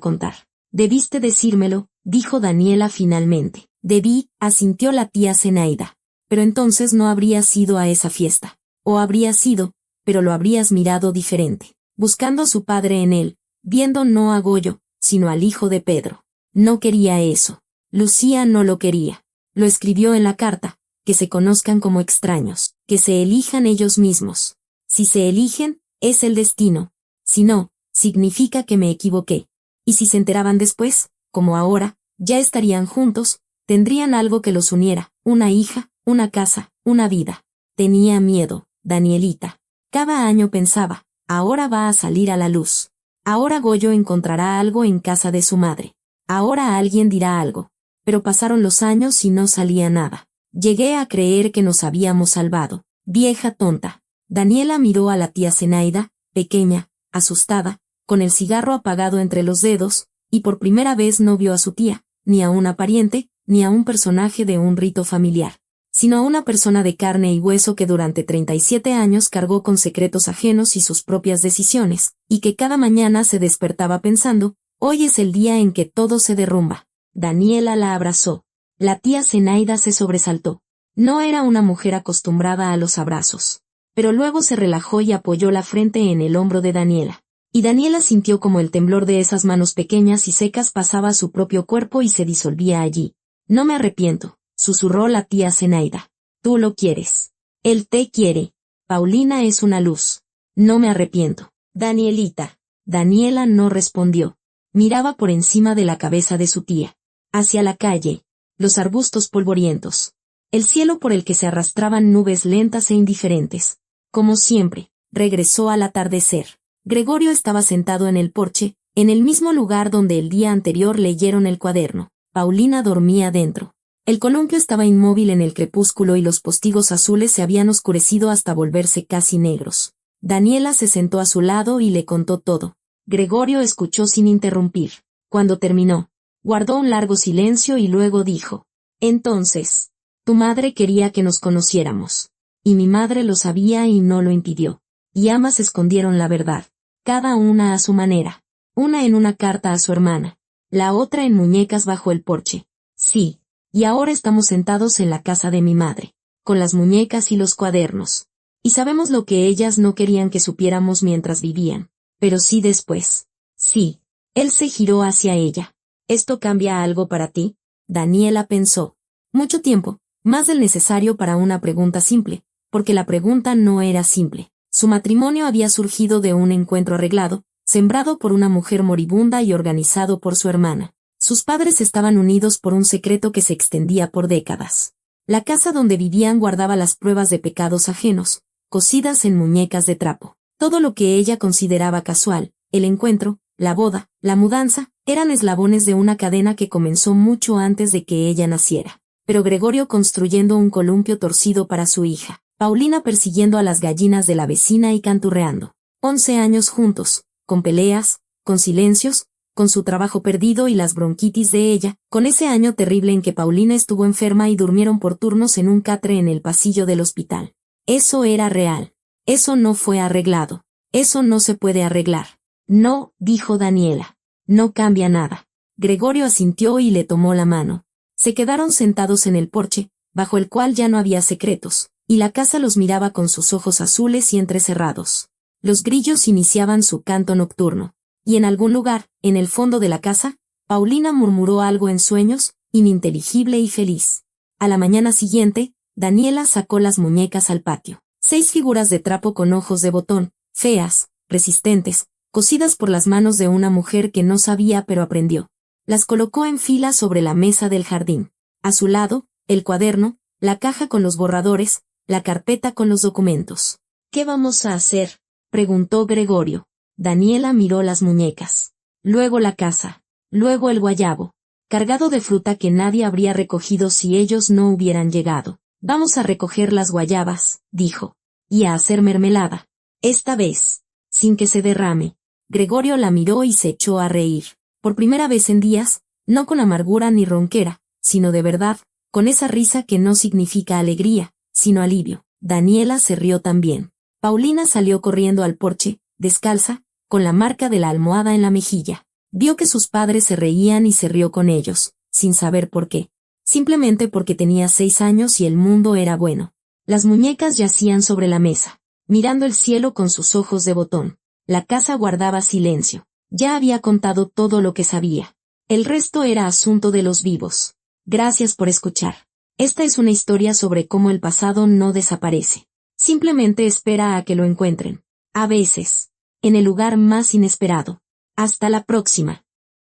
contar. Debiste decírmelo, dijo Daniela finalmente. Debí, asintió la tía Zenaida. Pero entonces no habrías ido a esa fiesta. O habrías ido, pero lo habrías mirado diferente, buscando a su padre en él, viendo no a Goyo, sino al hijo de Pedro. No quería eso. Lucía no lo quería. Lo escribió en la carta, que se conozcan como extraños, que se elijan ellos mismos. Si se eligen, es el destino. Si no, significa que me equivoqué. Y si se enteraban después, como ahora, ya estarían juntos, tendrían algo que los uniera, una hija, una casa, una vida. Tenía miedo, Danielita. Cada año pensaba, ahora va a salir a la luz. Ahora Goyo encontrará algo en casa de su madre. Ahora alguien dirá algo. Pero pasaron los años y no salía nada. Llegué a creer que nos habíamos salvado. Vieja tonta. Daniela miró a la tía Zenaida, pequeña, asustada, con el cigarro apagado entre los dedos, y por primera vez no vio a su tía, ni a una pariente, ni a un personaje de un rito familiar, sino a una persona de carne y hueso que durante 37 años cargó con secretos ajenos y sus propias decisiones, y que cada mañana se despertaba pensando, hoy es el día en que todo se derrumba. Daniela la abrazó. La tía Zenaida se sobresaltó. No era una mujer acostumbrada a los abrazos. Pero luego se relajó y apoyó la frente en el hombro de Daniela. Y Daniela sintió como el temblor de esas manos pequeñas y secas pasaba a su propio cuerpo y se disolvía allí. No me arrepiento, susurró la tía Zenaida. Tú lo quieres. Él te quiere. Paulina es una luz. No me arrepiento. Danielita. Daniela no respondió. Miraba por encima de la cabeza de su tía. Hacia la calle. Los arbustos polvorientos. El cielo por el que se arrastraban nubes lentas e indiferentes. Como siempre, regresó al atardecer. Gregorio estaba sentado en el porche, en el mismo lugar donde el día anterior leyeron el cuaderno. Paulina dormía dentro. El columpio estaba inmóvil en el crepúsculo y los postigos azules se habían oscurecido hasta volverse casi negros. Daniela se sentó a su lado y le contó todo. Gregorio escuchó sin interrumpir. Cuando terminó, guardó un largo silencio y luego dijo: Entonces, tu madre quería que nos conociéramos. Y mi madre lo sabía y no lo impidió. Y ambas escondieron la verdad. Cada una a su manera. Una en una carta a su hermana. La otra en muñecas bajo el porche. Sí. Y ahora estamos sentados en la casa de mi madre. Con las muñecas y los cuadernos. Y sabemos lo que ellas no querían que supiéramos mientras vivían. Pero sí después. Sí. Él se giró hacia ella. ¿Esto cambia algo para ti? Daniela pensó. Mucho tiempo, más del necesario para una pregunta simple, porque la pregunta no era simple. Su matrimonio había surgido de un encuentro arreglado, sembrado por una mujer moribunda y organizado por su hermana. Sus padres estaban unidos por un secreto que se extendía por décadas. La casa donde vivían guardaba las pruebas de pecados ajenos, cosidas en muñecas de trapo. Todo lo que ella consideraba casual, el encuentro, la boda, la mudanza, eran eslabones de una cadena que comenzó mucho antes de que ella naciera. Pero Gregorio construyendo un columpio torcido para su hija. Paulina persiguiendo a las gallinas de la vecina y canturreando. 11 años juntos, con peleas, con silencios, con su trabajo perdido y las bronquitis de ella, con ese año terrible en que Paulina estuvo enferma y durmieron por turnos en un catre en el pasillo del hospital. Eso era real. Eso no fue arreglado. Eso no se puede arreglar. No, dijo Daniela. No cambia nada. Gregorio asintió y le tomó la mano. Se quedaron sentados en el porche, bajo el cual ya no había secretos, y la casa los miraba con sus ojos azules y entrecerrados. Los grillos iniciaban su canto nocturno. Y en algún lugar, en el fondo de la casa, Paulina murmuró algo en sueños, ininteligible y feliz. A la mañana siguiente, Daniela sacó las muñecas al patio. 6 figuras de trapo con ojos de botón, feas, resistentes, cosidas por las manos de una mujer que no sabía pero aprendió. Las colocó en fila sobre la mesa del jardín. A su lado, el cuaderno, la caja con los borradores, la carpeta con los documentos. ¿Qué vamos a hacer?, preguntó Gregorio. Daniela miró las muñecas. Luego la casa. Luego el guayabo, cargado de fruta que nadie habría recogido si ellos no hubieran llegado. Vamos a recoger las guayabas, dijo. Y a hacer mermelada. Esta vez, sin que se derrame. Gregorio la miró y se echó a reír. Por primera vez en días, no con amargura ni ronquera, sino de verdad, con esa risa que no significa alegría, sino alivio. Daniela se rió también. Paulina salió corriendo al porche, descalza, con la marca de la almohada en la mejilla. Vio que sus padres se reían y se rió con ellos, sin saber por qué. Simplemente porque tenía 6 años y el mundo era bueno. Las muñecas yacían sobre la mesa, mirando el cielo con sus ojos de botón. La casa guardaba silencio. Ya había contado todo lo que sabía. El resto era asunto de los vivos. Gracias por escuchar. Esta es una historia sobre cómo el pasado no desaparece. Simplemente espera a que lo encuentren. A veces, en el lugar más inesperado. Hasta la próxima.